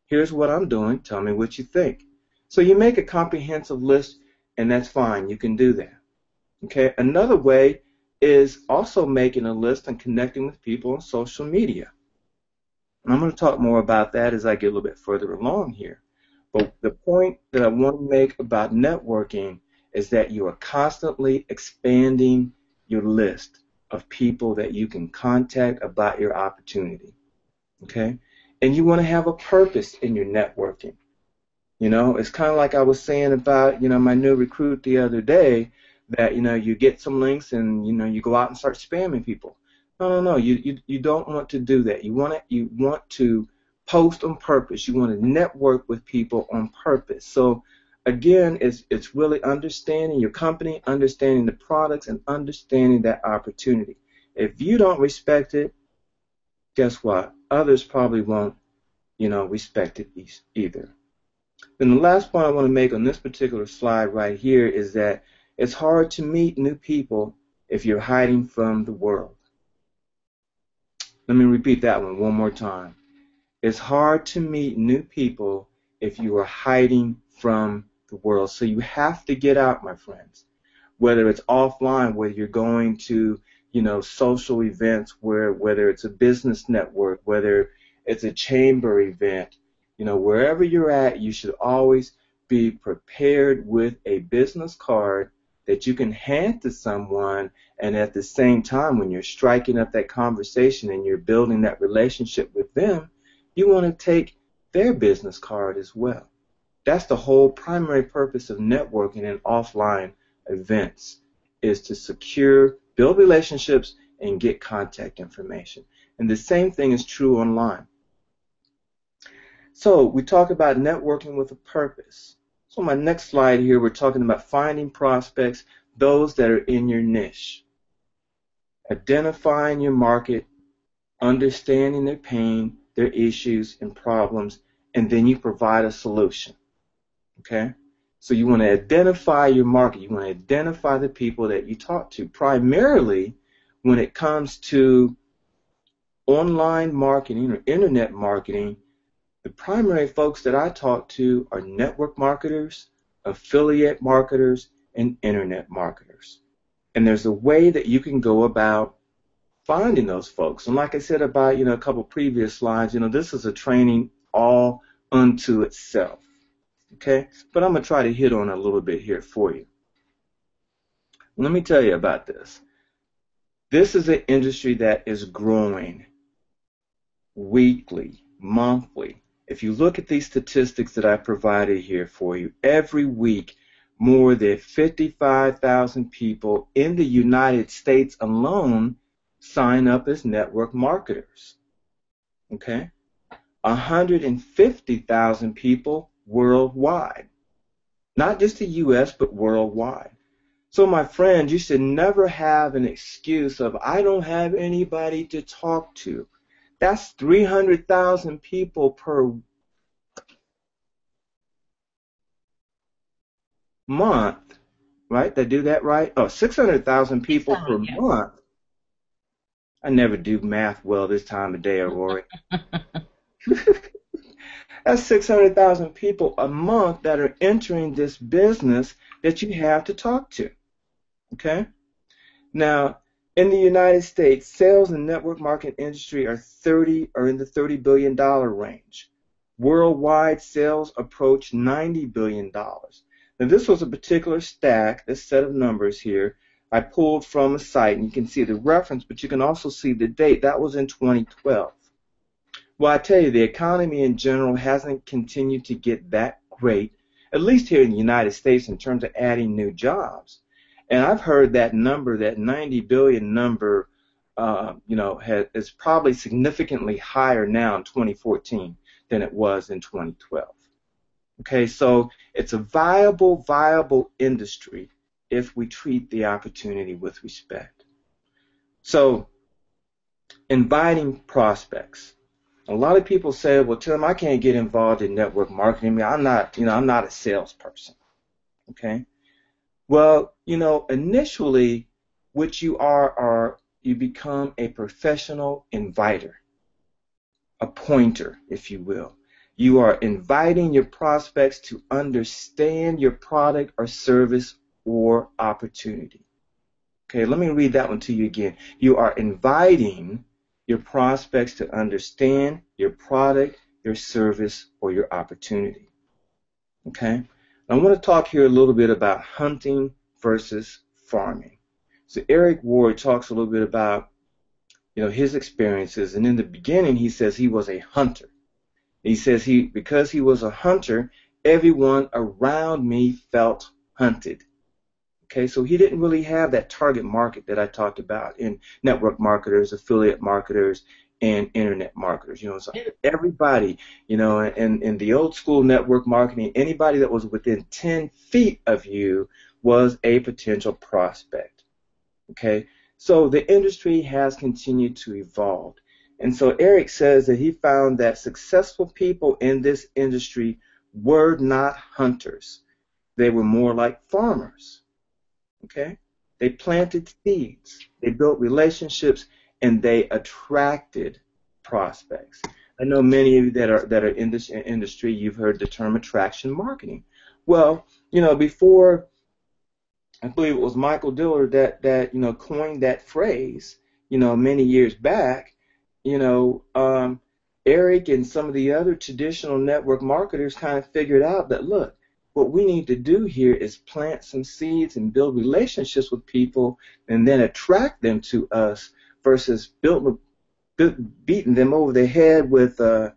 here's what I'm doing. Tell me what you think. So you make a comprehensive list, and that's fine. You can do that. Okay. Another way is also making a list and connecting with people on social media. And I'm going to talk more about that as I get a little bit further along here. But the point that I want to make about networking is that you are constantly expanding your list of people that you can contact about your opportunity. Okay? And you want to have a purpose in your networking. It's kind of like I was saying about, my new recruit the other day, that, you get some links and, you go out and start spamming people. No. You don't want to do that. You want to post on purpose. You want to network with people on purpose. So again, it's really understanding your company, understanding the products, and understanding that opportunity. If you don't respect it, guess what? Others probably won't, respect it either. Then the last point I want to make on this particular slide right here is that it's hard to meet new people if you're hiding from the world. Let me repeat that one more time. It's hard to meet new people if you are hiding from the world. So you have to get out, my friends. Whether it's offline, whether you're going to, social events, whether it's a business network, whether it's a chamber event, wherever you're at, you should always be prepared with a business card that you can hand to someone, and at the same time, when you're striking up that conversation and you're building that relationship with them, you want to take their business card as well. That's the whole primary purpose of networking and offline events, is to build relationships and get contact information. And the same thing is true online. So we talk about networking with a purpose. So my next slide here, we're talking about finding prospects, those that are in your niche. identifying your market, understanding their pain, their issues and problems, and then you provide a solution. Okay? So you want to identify your market. You want to identify the people that you talk to. Primarily, when it comes to online marketing or internet marketing, the primary folks that I talk to are network marketers, affiliate marketers, and internet marketers. And there's a way that you can go about finding those folks. And like I said about, a couple previous slides, this is a training all unto itself. Okay? But I'm going to try to hit on a little bit here for you. Let me tell you about this. This is an industry that is growing weekly, monthly. If you look at these statistics that I provided here for you, every week more than 55,000 people in the United States alone sign up as network marketers. Okay? 150,000 people worldwide. Not just the U.S., but worldwide. So my friends, you should never have an excuse of, I don't have anybody to talk to. That's 300,000 people per month, right? They do that right? Oh, 600,000 people per month. I never do math well this time of day, Aurore. That's 600,000 people a month that are entering this business that you have to talk to. Okay? Now, in the United States, sales in the network marketing industry are in the $30 billion range. Worldwide sales approach $90 billion. Now, this was a particular stack, this set of numbers here, I pulled from a site, and you can see the reference, but you can also see the date. That was in 2012. Well, I tell you, the economy in general hasn't continued to get that great, at least here in the United States, in terms of adding new jobs. And I've heard that number, that 90 billion number, is probably significantly higher now in 2014 than it was in 2012. Okay, so it's a viable industry if we treat the opportunity with respect. So, inviting prospects. A lot of people say, well, Tim, I can't get involved in network marketing. I'm not a salesperson. Okay? Well, initially, what you are you become a professional inviter, a pointer, if you will. You are inviting your prospects to understand your product or service or opportunity. Okay, let me read that one to you again. You are inviting your prospects to understand your product, your service, or your opportunity. Okay? I want to talk here a little bit about hunting versus farming. So Eric Worre talks a little bit about, his experiences, and in the beginning he says he was a hunter. He says because he was a hunter, everyone around me felt hunted. Okay, so he didn't really have that target market that I talked about in network marketers, affiliate marketers, and internet marketers. So everybody, in the old school network marketing, anybody that was within 10 feet of you was a potential prospect. Okay, so the industry has continued to evolve. And so Eric says that he found that successful people in this industry were not hunters. They were more like farmers. Okay? They planted seeds, they built relationships, and they attracted prospects. I know many of you that are in this industry, you've heard the term attraction marketing. Well, before, I believe it was Michael Diller that coined that phrase, many years back, Eric and some of the other traditional network marketers kind of figured out that, look, what we need to do here is plant some seeds and build relationships with people and then attract them to us versus beating them over the head with a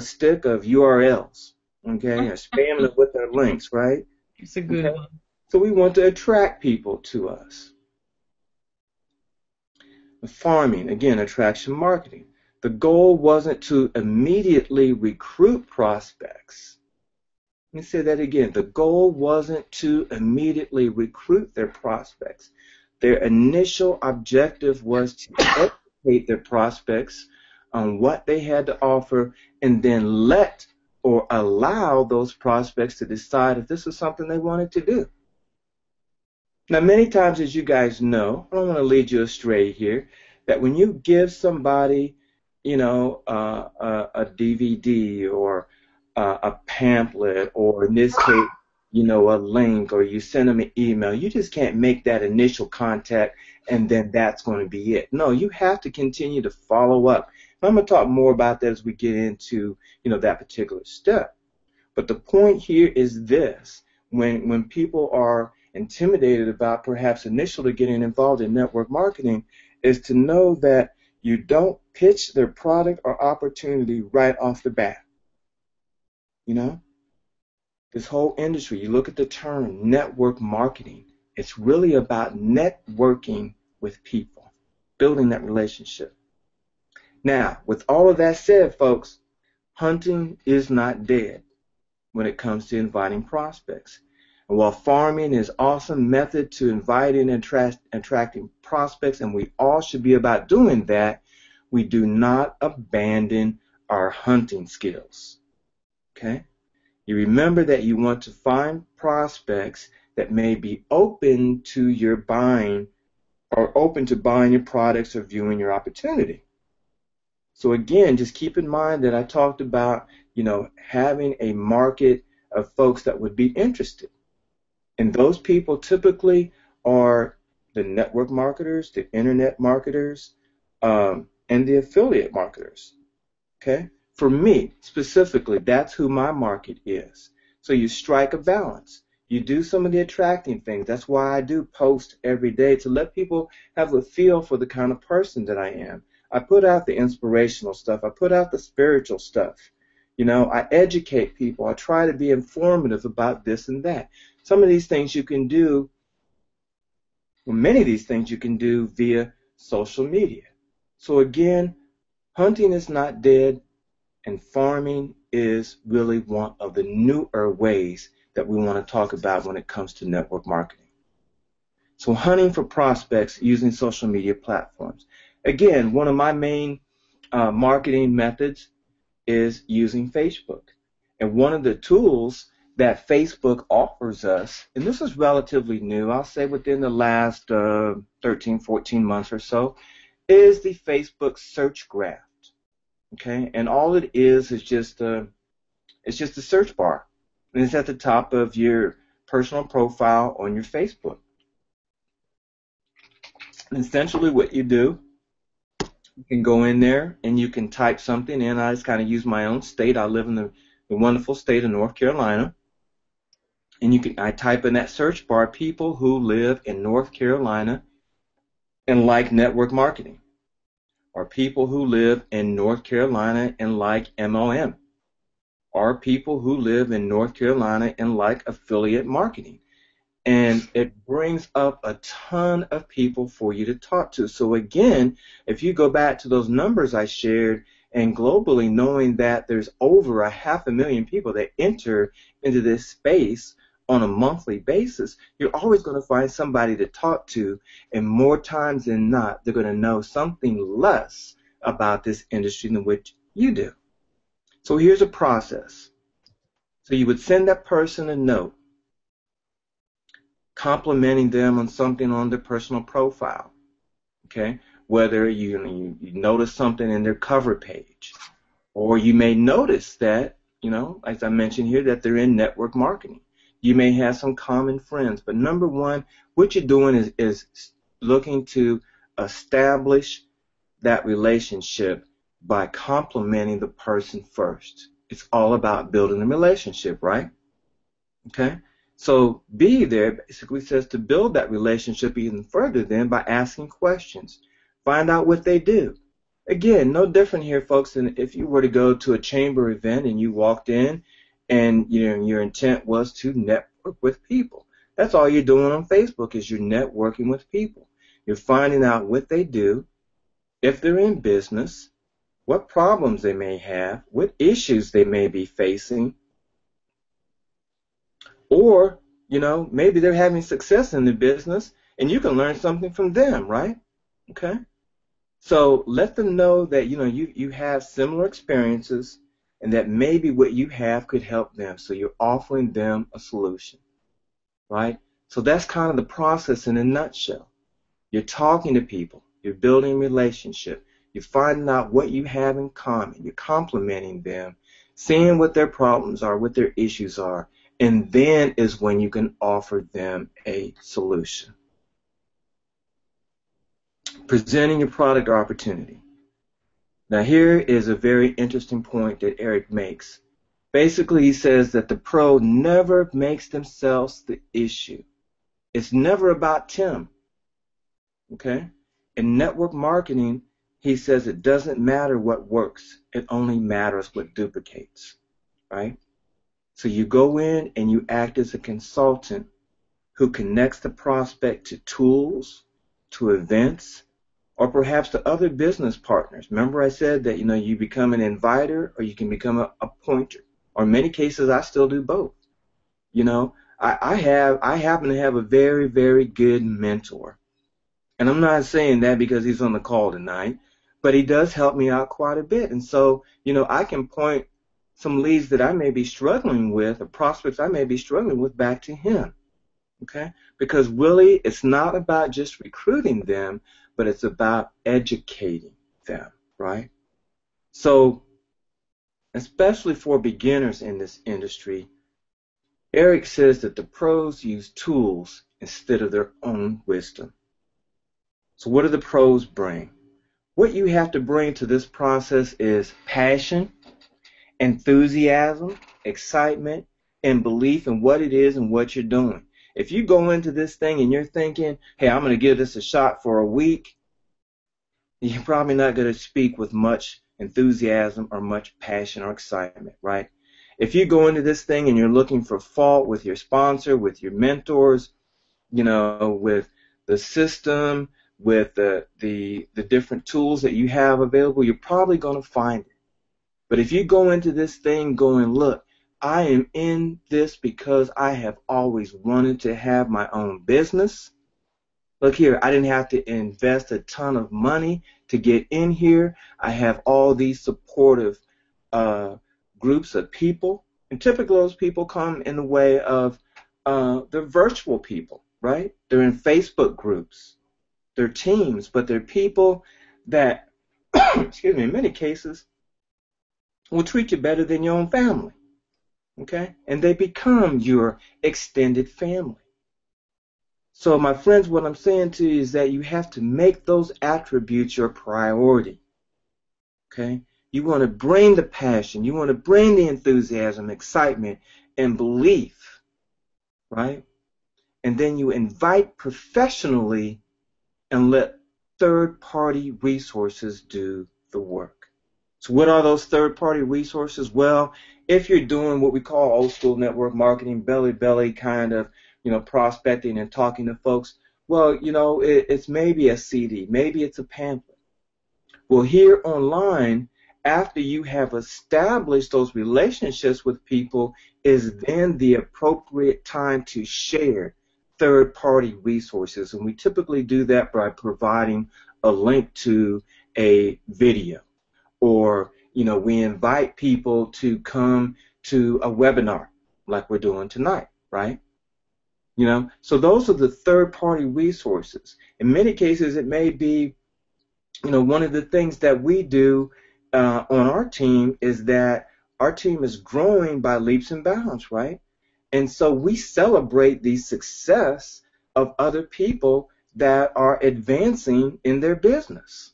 stick of URLs, okay, or spamming them with their links, right? It's a good one. So we want to attract people to us. Farming, again, attraction marketing. The goal wasn't to immediately recruit prospects. Let me say that again. The goal wasn't to immediately recruit their prospects. Their initial objective was to educate their prospects on what they had to offer and then let or allow those prospects to decide if this was something they wanted to do. Now, many times, as you guys know, I don't want to lead you astray here, that when you give somebody, a DVD or a pamphlet, or in this case, a link, or you send them an email, you just can't make that initial contact and then that's going to be it. No, you have to continue to follow up. And I'm going to talk more about that as we get into, that particular step. But the point here is this: when people are intimidated about perhaps initially getting involved in network marketing, is to know that you don't pitch their product or opportunity right off the bat. This whole industry, you look at the term network marketing, it's really about networking with people, building that relationship. Now, with all of that said, folks, hunting is not dead when it comes to inviting prospects. And while farming is an awesome method to inviting and attracting prospects, and we all should be about doing that, we do not abandon our hunting skills. Okay? You remember that you want to find prospects that may be open to your buying, or open to buying your products or viewing your opportunity. So again, just keep in mind that I talked about, having a market of folks that would be interested. And those people typically are the network marketers, the internet marketers, and the affiliate marketers. Okay? For me, specifically, that's who my market is. So you strike a balance. You do some of the attracting things. That's why I do post every day, to let people have a feel for the kind of person that I am. I put out the inspirational stuff. I put out the spiritual stuff. I educate people. I try to be informative about this and that. Some of these things you can do, many of these things you can do via social media. So again, hunting is not dead, and farming is really one of the newer ways that we want to talk about when it comes to network marketing. So hunting for prospects using social media platforms. Again, one of my main marketing methods is using Facebook. And one of the tools that Facebook offers us, and this is relatively new, I'll say within the last 13, 14 months or so, is the Facebook search graph. Okay, and all it is just a search bar, and it's at the top of your personal profile on your Facebook. And essentially, what you do, you can go in there and you can type something in. I just kind of use my own state. I live in the wonderful state of North Carolina, and I type in that search bar people who live in North Carolina and like network marketing, or people who live in North Carolina and like MLM, or people who live in North Carolina and like affiliate marketing. And it brings up a ton of people for you to talk to. So again, if you go back to those numbers I shared, and globally, knowing that there's over 500,000 people that enter into this space on a monthly basis, you're always going to find somebody to talk to, and more times than not, they're going to know something less about this industry than what you do. So here's a process. So you would send that person a note complimenting them on something on their personal profile, okay? Whether you notice something in their cover page, or you may notice that, as I mentioned here, that they're in network marketing. You may have some common friends, but number one, what you're doing is looking to establish that relationship by complimenting the person first. It's all about building a relationship, right? Okay? So be there basically says to build that relationship even further then by asking questions. Find out what they do. Again, no different here, folks, than if you were to go to a chamber event and you walked in and your intent was to network with people. That's all you're doing on Facebook, is you're networking with people. You're finding out what they do, if they're in business, what problems they may have, what issues they may be facing, or, maybe they're having success in their business and you can learn something from them, right? Okay? So let them know that, you have similar experiences and that maybe what you have could help them. So you're offering them a solution, right? So that's kind of the process in a nutshell. You're talking to people. You're building a relationship. You're finding out what you have in common. You're complimenting them, seeing what their problems are, what their issues are, and then is when you can offer them a solution. Presenting your product or opportunity. Now here is a very interesting point that Eric makes. Basically, he says that the pro never makes themselves the issue. It's never about Timm. Okay? In network marketing, he says it doesn't matter what works. It only matters what duplicates. Right? So you go in and you act as a consultant who connects the prospect to tools, to events, or perhaps to other business partners. Remember I said that, you become an inviter or you can become a pointer. Or in many cases, I still do both. I happen to have a very, very good mentor. And I'm not saying that because he's on the call tonight, but he does help me out quite a bit. And so, I can point some leads that I may be struggling with or prospects I may be struggling with back to him. Okay? Because really, it's not about just recruiting them, but it's about educating them, right? So, especially for beginners in this industry, Eric says that the pros use tools instead of their own wisdom. So what do the pros bring? What you have to bring to this process is passion, enthusiasm, excitement, and belief in what it is and what you're doing. If you go into this thing and you're thinking, hey, I'm going to give this a shot for a week, you're probably not going to speak with much enthusiasm or much passion or excitement, right? If you go into this thing and you're looking for fault with your sponsor, with your mentors, with the system, with the different tools that you have available, you're probably going to find it. But if you go into this thing going, look, I am in this because I have always wanted to have my own business. Look here, I didn't have to invest a ton of money to get in here. I have all these supportive groups of people. And typically those people come in the way of they're virtual people, right? They're in Facebook groups. They're teams, but they're people that, excuse me, in many cases, will treat you better than your own family. Okay? And they become your extended family. So, my friends, what I'm saying to you is that you have to make those attributes your priority. Okay? You want to bring the passion. You want to bring the enthusiasm, excitement, and belief. Right? And then you invite professionally and let third-party resources do the work. So what are those third-party resources? Well, if you're doing what we call old school network marketing, belly kind of, prospecting and talking to folks, well, it's maybe a CD, maybe it's a pamphlet. Well, here online, after you have established those relationships with people, is then the appropriate time to share third-party resources. And we typically do that by providing a link to a video. Or, we invite people to come to a webinar like we're doing tonight, right? So those are the third-party resources. In many cases, it may be, one of the things that we do on our team is that our team is growing by leaps and bounds, right? And so we celebrate the success of other people that are advancing in their business.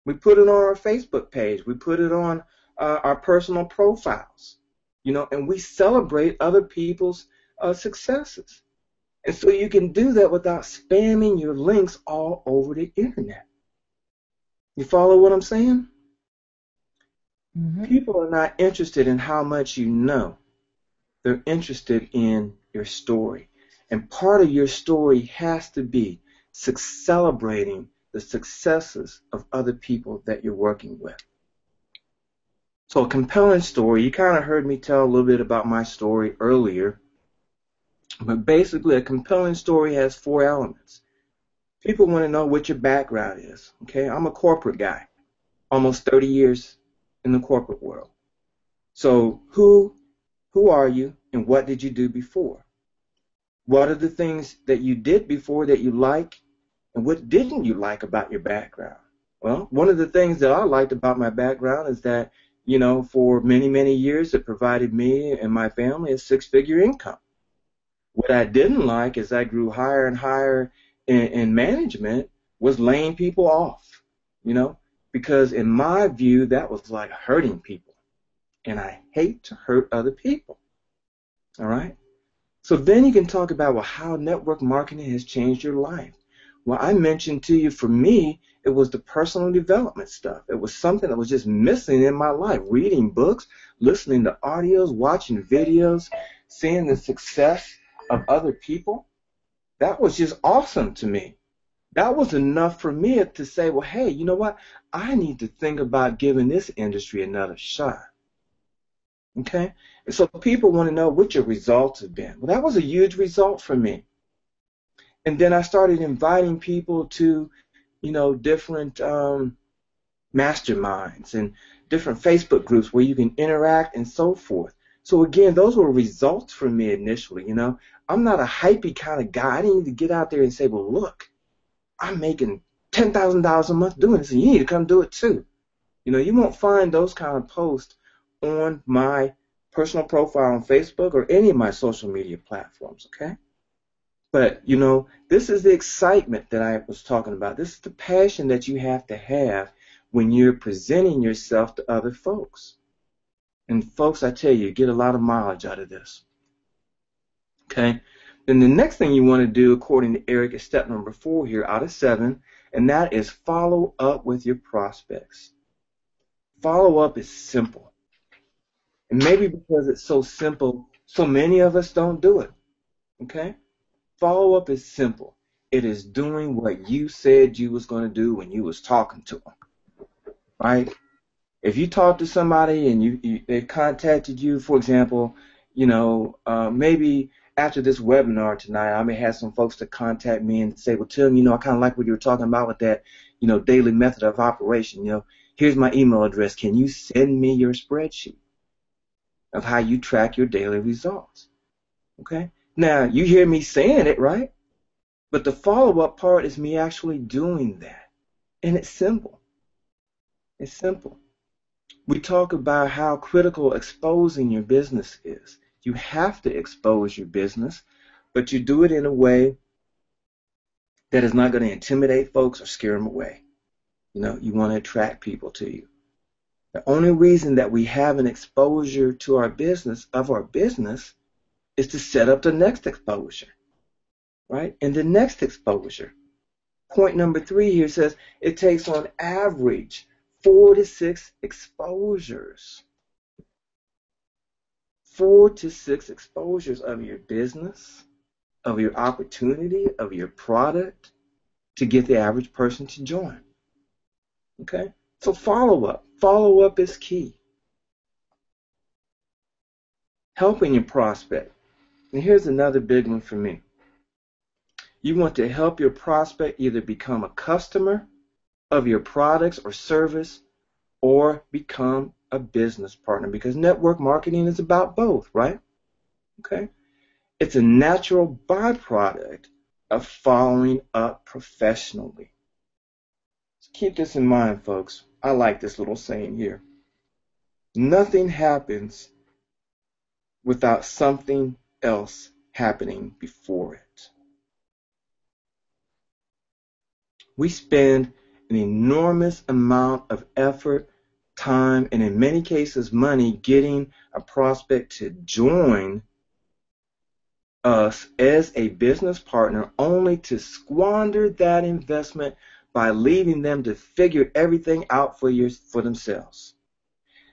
We put it on our Facebook page. We put it on our personal profiles, and we celebrate other people's successes. And so you can do that without spamming your links all over the internet. You follow what I'm saying? Mm-hmm. People are not interested in how much you know. They're interested in your story. And part of your story has to be celebrating the successes of other people that you're working with. So a compelling story, you kind of heard me tell a little bit about my story earlier, But basically, a compelling story has 4 elements. People want to know what your background is. Okay, I'm a corporate guy, almost 30 years in the corporate world. So who are you and what did you do before? What are the things that you did before that you like and what didn't you like about your background? Well, one of the things that I liked about my background is that, for many, many years it provided me and my family a six-figure income. What I didn't like as I grew higher and higher in management was laying people off, because in my view that was like hurting people. And I hate to hurt other people. All right? So then you can talk about, well, how network marketing has changed your life. Well, I mentioned to you, for me, it was the personal development stuff. It was something that was just missing in my life. Reading books, listening to audios, watching videos, seeing the success of other people. That was just awesome to me. That was enough for me to say, well, hey, you know what? I need to think about giving this industry another shot. Okay? And so people want to know what your results have been. Well, that was a huge result for me. And then I started inviting people to, different masterminds and different Facebook groups where you can interact and so forth. So again, those were results for me initially. I'm not a hypey kind of guy. I didn't need to get out there and say, well, look, I'm making $10,000 a month doing this, and you need to come do it too. You won't find those kind of posts on my personal profile on Facebook or any of my social media platforms, okay? But, this is the excitement that I was talking about. This is the passion that you have to have when you're presenting yourself to other folks. And folks, I tell you get a lot of mileage out of this, okay? Then the next thing you want to do, according to Eric, is step number 4 here out of 7, and that is follow up with your prospects. Follow up is simple. And maybe because it's so simple, so many of us don't do it, okay? Follow up is simple. It is doing what you said you was going to do when you was talking to them, right? If you talk to somebody and they contacted you, for example, maybe after this webinar tonight, I may have some folks to contact me and say, well, Tim, I kind of like what you were talking about with that, daily method of operation. Here's my email address. Can you send me your spreadsheet of how you track your daily results? Okay? Now, you hear me saying it, right? But the follow-up part is me actually doing that. And it's simple. It's simple. We talk about how critical exposing your business is. You have to expose your business, but you do it in a way that is not going to intimidate folks or scare them away. You want to attract people to you. The only reason that we have an exposure to our business, is to set up the next exposure, right? And the next exposure. Point number 3 here says it takes on average 4 to 6 exposures. 4 to 6 exposures of your business, of your opportunity, of your product to get the average person to join. Okay? So follow up. Follow up is key. Helping your prospect. And here's another big one for me. You want to help your prospect either become a customer of your products or service or become a business partner, because network marketing is about both, right? Okay? It's a natural byproduct of following up professionally. So keep this in mind, folks. I like this little saying here. Nothing happens without something else happening before it. We spend an enormous amount of effort, time, and in many cases money getting a prospect to join us as a business partner, only to squander that investment by leaving them to figure everything out for themselves.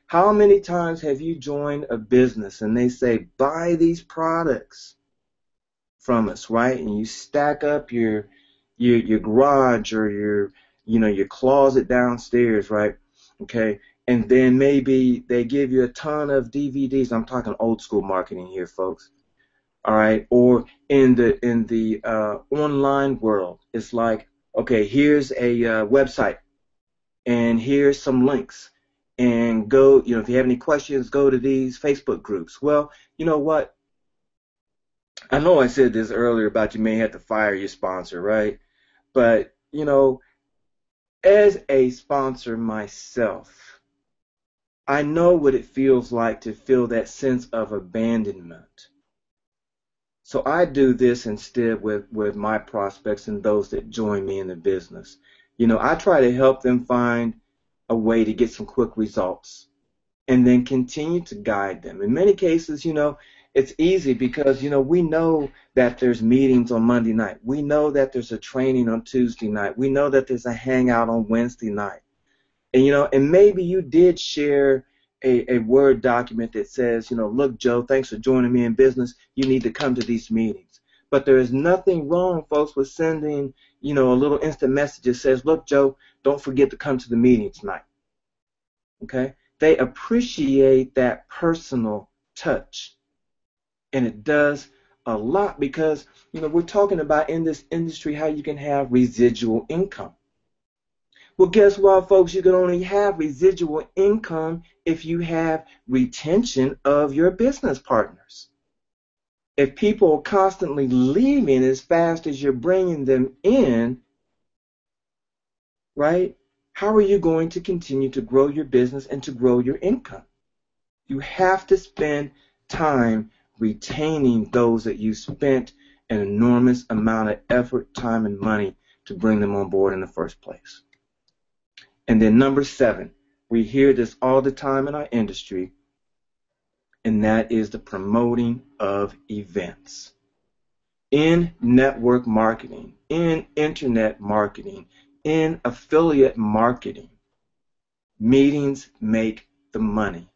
How many times have you joined a business and they say, buy these products from us, right? And you stack up your garage or your closet downstairs, right? Okay. And then maybe they give you a ton of DVDs. I'm talking old school marketing here, folks. All right, or in the online world, it's like, okay, here's a website, and here's some links, and go, if you have any questions, go to these Facebook groups. Well, you know what? I know I said this earlier about you may have to fire your sponsor, right? But, as a sponsor myself, I know what it feels like to feel that sense of abandonment. So I do this instead with my prospects and those that join me in the business. I try to help them find a way to get some quick results and then continue to guide them. In many cases, it's easy because, we know that there's meetings on Monday night. We know that there's a training on Tuesday night. We know that there's a hangout on Wednesday night. And, and maybe you did share a Word document that says, look, Joe, thanks for joining me in business. You need to come to these meetings. But there is nothing wrong, folks, with sending, a little instant message that says, look, Joe, don't forget to come to the meeting tonight. Okay? They appreciate that personal touch. And it does a lot because, we're talking about in this industry how you can have residual income. Well, guess what, folks? You can only have residual income if you have retention of your business partners. If people are constantly leaving as fast as you're bringing them in, right, how are you going to continue to grow your business and to grow your income? You have to spend time retaining those that you spent an enormous amount of effort, time, and money to bring them on board in the first place. And then number 7, we hear this all the time in our industry, and that is the promoting of events. In network marketing, in internet marketing, in affiliate marketing, meetings make the money.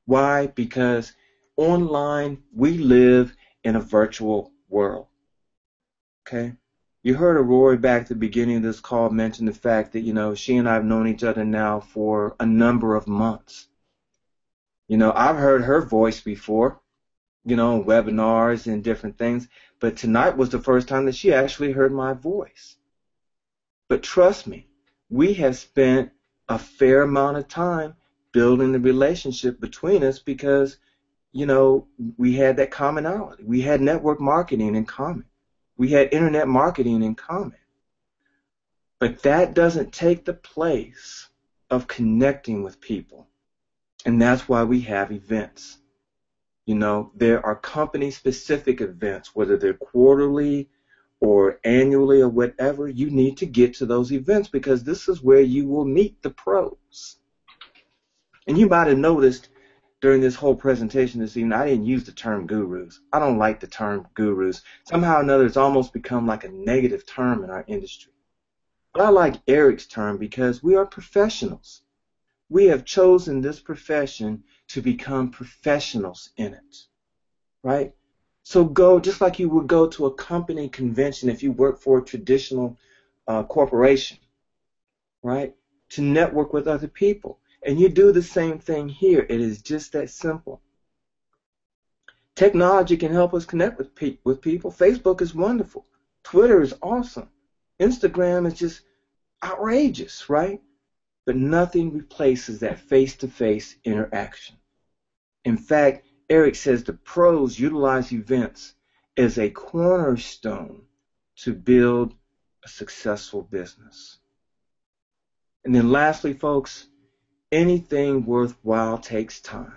Why? Because online, we live in a virtual world. Okay? You heard Aurore back at the beginning of this call mention the fact that, she and I have known each other now for a number of months. I've heard her voice before, webinars and different things, but tonight was the first time that she actually heard my voice. But trust me, we have spent a fair amount of time building the relationship between us because, we had that commonality. We had network marketing in common. We had internet marketing in common. But that doesn't take the place of connecting with people. And that's why we have events. There are company-specific events, whether they're quarterly or annually or whatever. You need to get to those events because this is where you will meet the pros. And you might have noticed during this whole presentation this evening, I didn't use the term gurus. I don't like the term gurus. Somehow or another, it's almost become like a negative term in our industry. But I like Eric's term because we are professionals. We have chosen this profession to become professionals in it, right? So go, just like you would go to a company convention if you work for a traditional corporation, right, to network with other people. And you do the same thing here. It is just that simple. Technology can help us connect with people. Facebook is wonderful. Twitter is awesome. Instagram is just outrageous, right? But nothing replaces that face-to-face interaction. In fact, Eric says the pros utilize events as a cornerstone to build a successful business. And then lastly, folks, anything worthwhile takes time.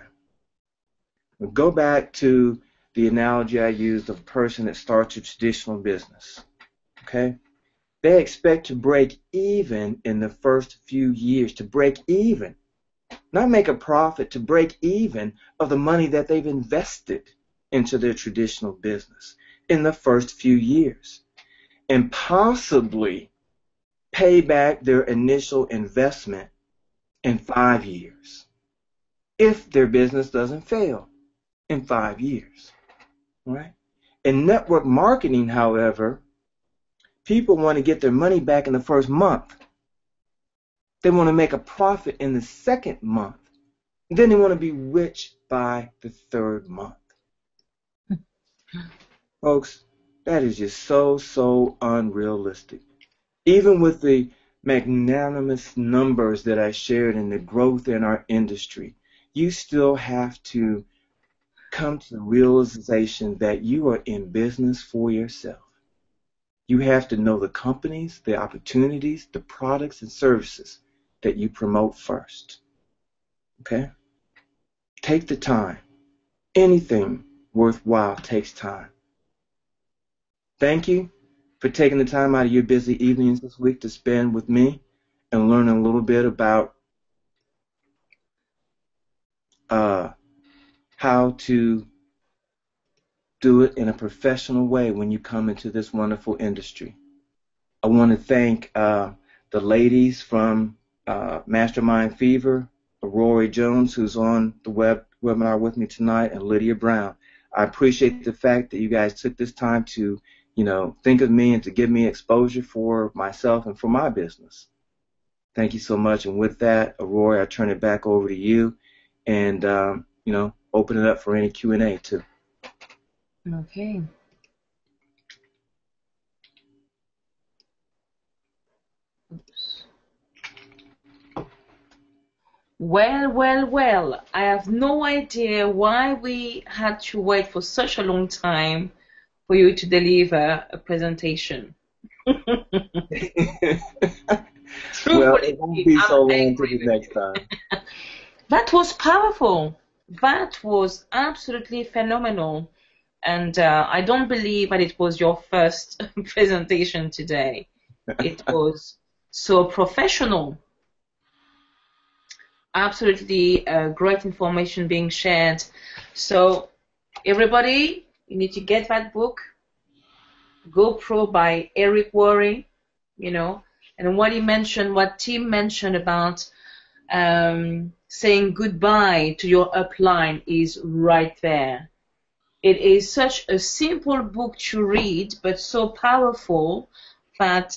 We'll go back to the analogy I used of a person that starts a traditional business. Okay? They expect to break even in the first few years, to break even. Not make a profit, to break even of the money that they've invested into their traditional business in the first few years. And possibly pay back their initial investment in 5 years, if their business doesn't fail in 5 years, right? In network marketing, however, people want to get their money back in the first month. They want to make a profit in the second month. And then they want to be rich by the third month. Folks, that is just so, so unrealistic. Even with the magnanimous numbers that I shared in the growth in our industry, you still have to come to the realization that you are in business for yourself. You have to know the companies, the opportunities, the products and services that you promote first. Okay? Take the time. Anything worthwhile takes time. Thank you for taking the time out of your busy evenings this week to spend with me and learn a little bit about how to do it in a professional way when you come into this wonderful industry. I want to thank the ladies from Mastermind Fever, Aurore Jones, who's on the webinar with me tonight, and Lydia Brown. I appreciate the fact that you guys took this time to, think of me and to give me exposure for myself and for my business. Thank you so much. And with that, Aurore, I turn it back over to you and, open it up for any Q&A too. Okay. Oops. Well. I have no idea why we had to wait for such a long time for you to deliver a presentation. Well, it won't be so long till the next time. That was powerful. That was absolutely phenomenal. And I don't believe that it was your first presentation today. It was so professional. Absolutely great information being shared. So everybody, you need to get that book, GoPro by Eric Worre, and what Timm mentioned about saying goodbye to your upline is right there. It is such a simple book to read, but so powerful that,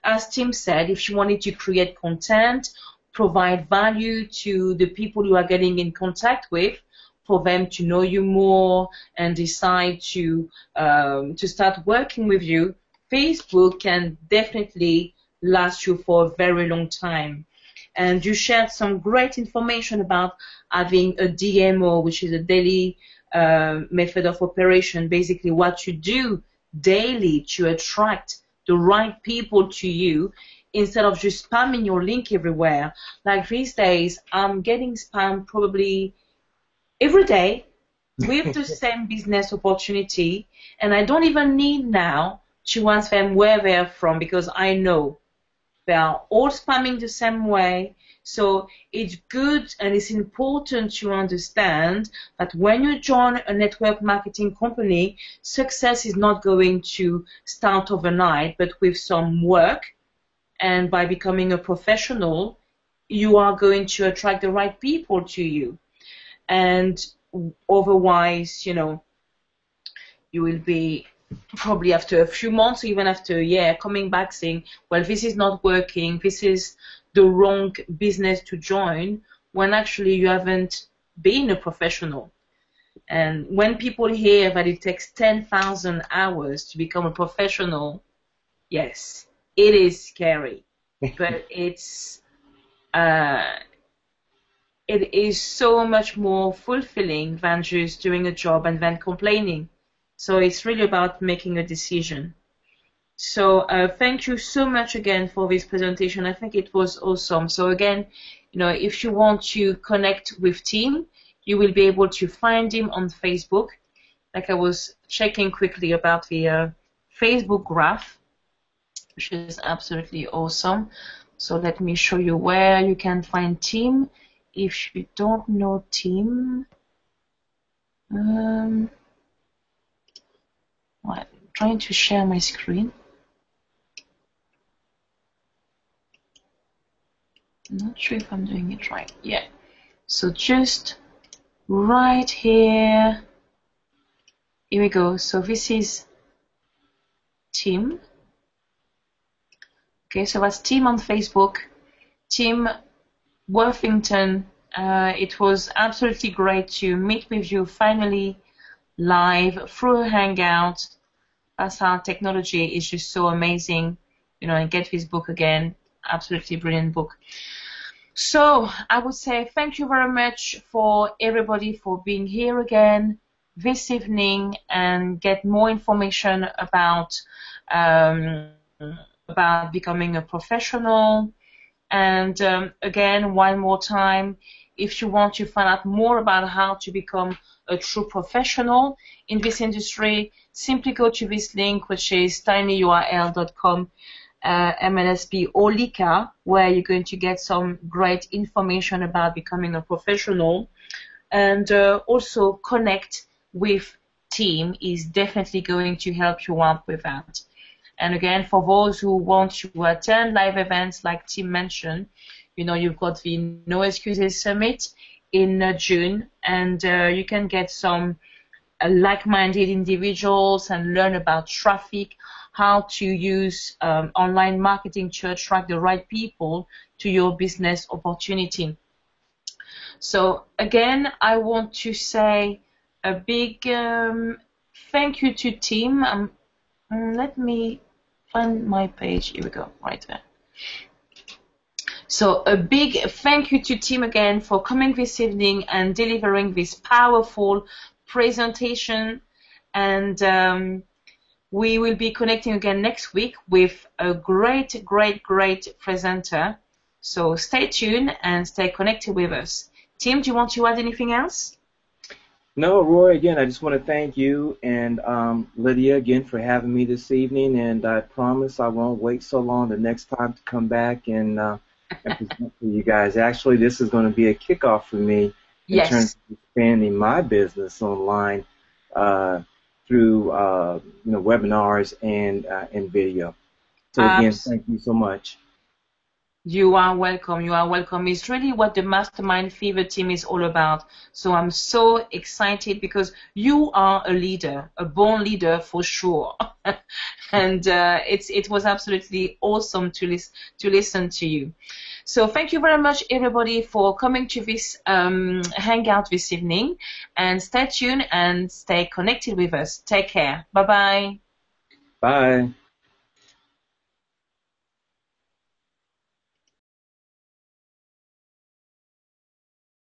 as Timm said, if you wanted to create content, provide value to the people you are getting in contact with, for them to know you more and decide to start working with you, Facebook can definitely last you for a very long time. And you shared some great information about having a DMO, which is a daily method of operation, basically what you do daily to attract the right people to you instead of just spamming your link everywhere. Like these days, I'm getting spammed probably every day with the same business opportunity, and I don't even need now to ask them where they're from because I know they are all spamming the same way. So it's good and it's important to understand that when you join a network marketing company, success is not going to start overnight, but with some work. And by becoming a professional, you are going to attract the right people to you. And otherwise, you will be probably after a few months, or even after a year, coming back saying, well, this is not working, this is the wrong business to join, when actually you haven't been a professional. And when people hear that it takes 10,000 hours to become a professional, yes, it is scary, but it is so much more fulfilling than just doing a job and then complaining. So it's really about making a decision. So thank you so much again for this presentation. I think it was awesome. So again, if you want to connect with Timm, you will be able to find him on Facebook. Like I was checking quickly about the Facebook graph, which is absolutely awesome. So let me show you where you can find Timm. If you don't know Timm, I'm trying to share my screen. I'm not sure if I'm doing it right. Yeah. So just right here. Here we go. So this is Timm. Okay, so that's Timm on Facebook. Timm Worthington. It was absolutely great to meet with you finally live through a Hangout. That's how technology is just so amazing. And get this book again. Absolutely brilliant book. So I would say thank you very much for everybody for being here again this evening and get more information about becoming a professional. And again, one more time, if you want to find out more about how to become a true professional in this industry, simply go to this link, which is tinyurl.com. MLSP or Lika, where you're going to get some great information about becoming a professional, and also connect with Timm is definitely going to help you out with that. And again, for those who want to attend live events like Timm mentioned, you've got the No Excuses Summit in June, and you can get some like-minded individuals and learn about traffic, how to use online marketing to attract the right people to your business opportunity. So again, I want to say a big thank you to Timm. Let me find my page. Here we go, right there. So a big thank you to Timm again for coming this evening and delivering this powerful presentation, and we will be connecting again next week with a great presenter. So stay tuned and stay connected with us. Timm, do you want to add anything else? No, Aurore, again, I just want to thank you and Lydia again for having me this evening, and I promise I won't wait so long the next time to come back and present for you guys. Actually, this is going to be a kickoff for me in terms of expanding my business online through webinars and video. So again, thank you so much. You are welcome. You are welcome. It's really what the Mastermind Fever team is all about. So I'm so excited because you are a leader, a born leader for sure. And it was absolutely awesome to listen to you. So thank you very much, everybody, for coming to this hangout this evening. And stay tuned and stay connected with us. Take care. Bye-bye. Bye.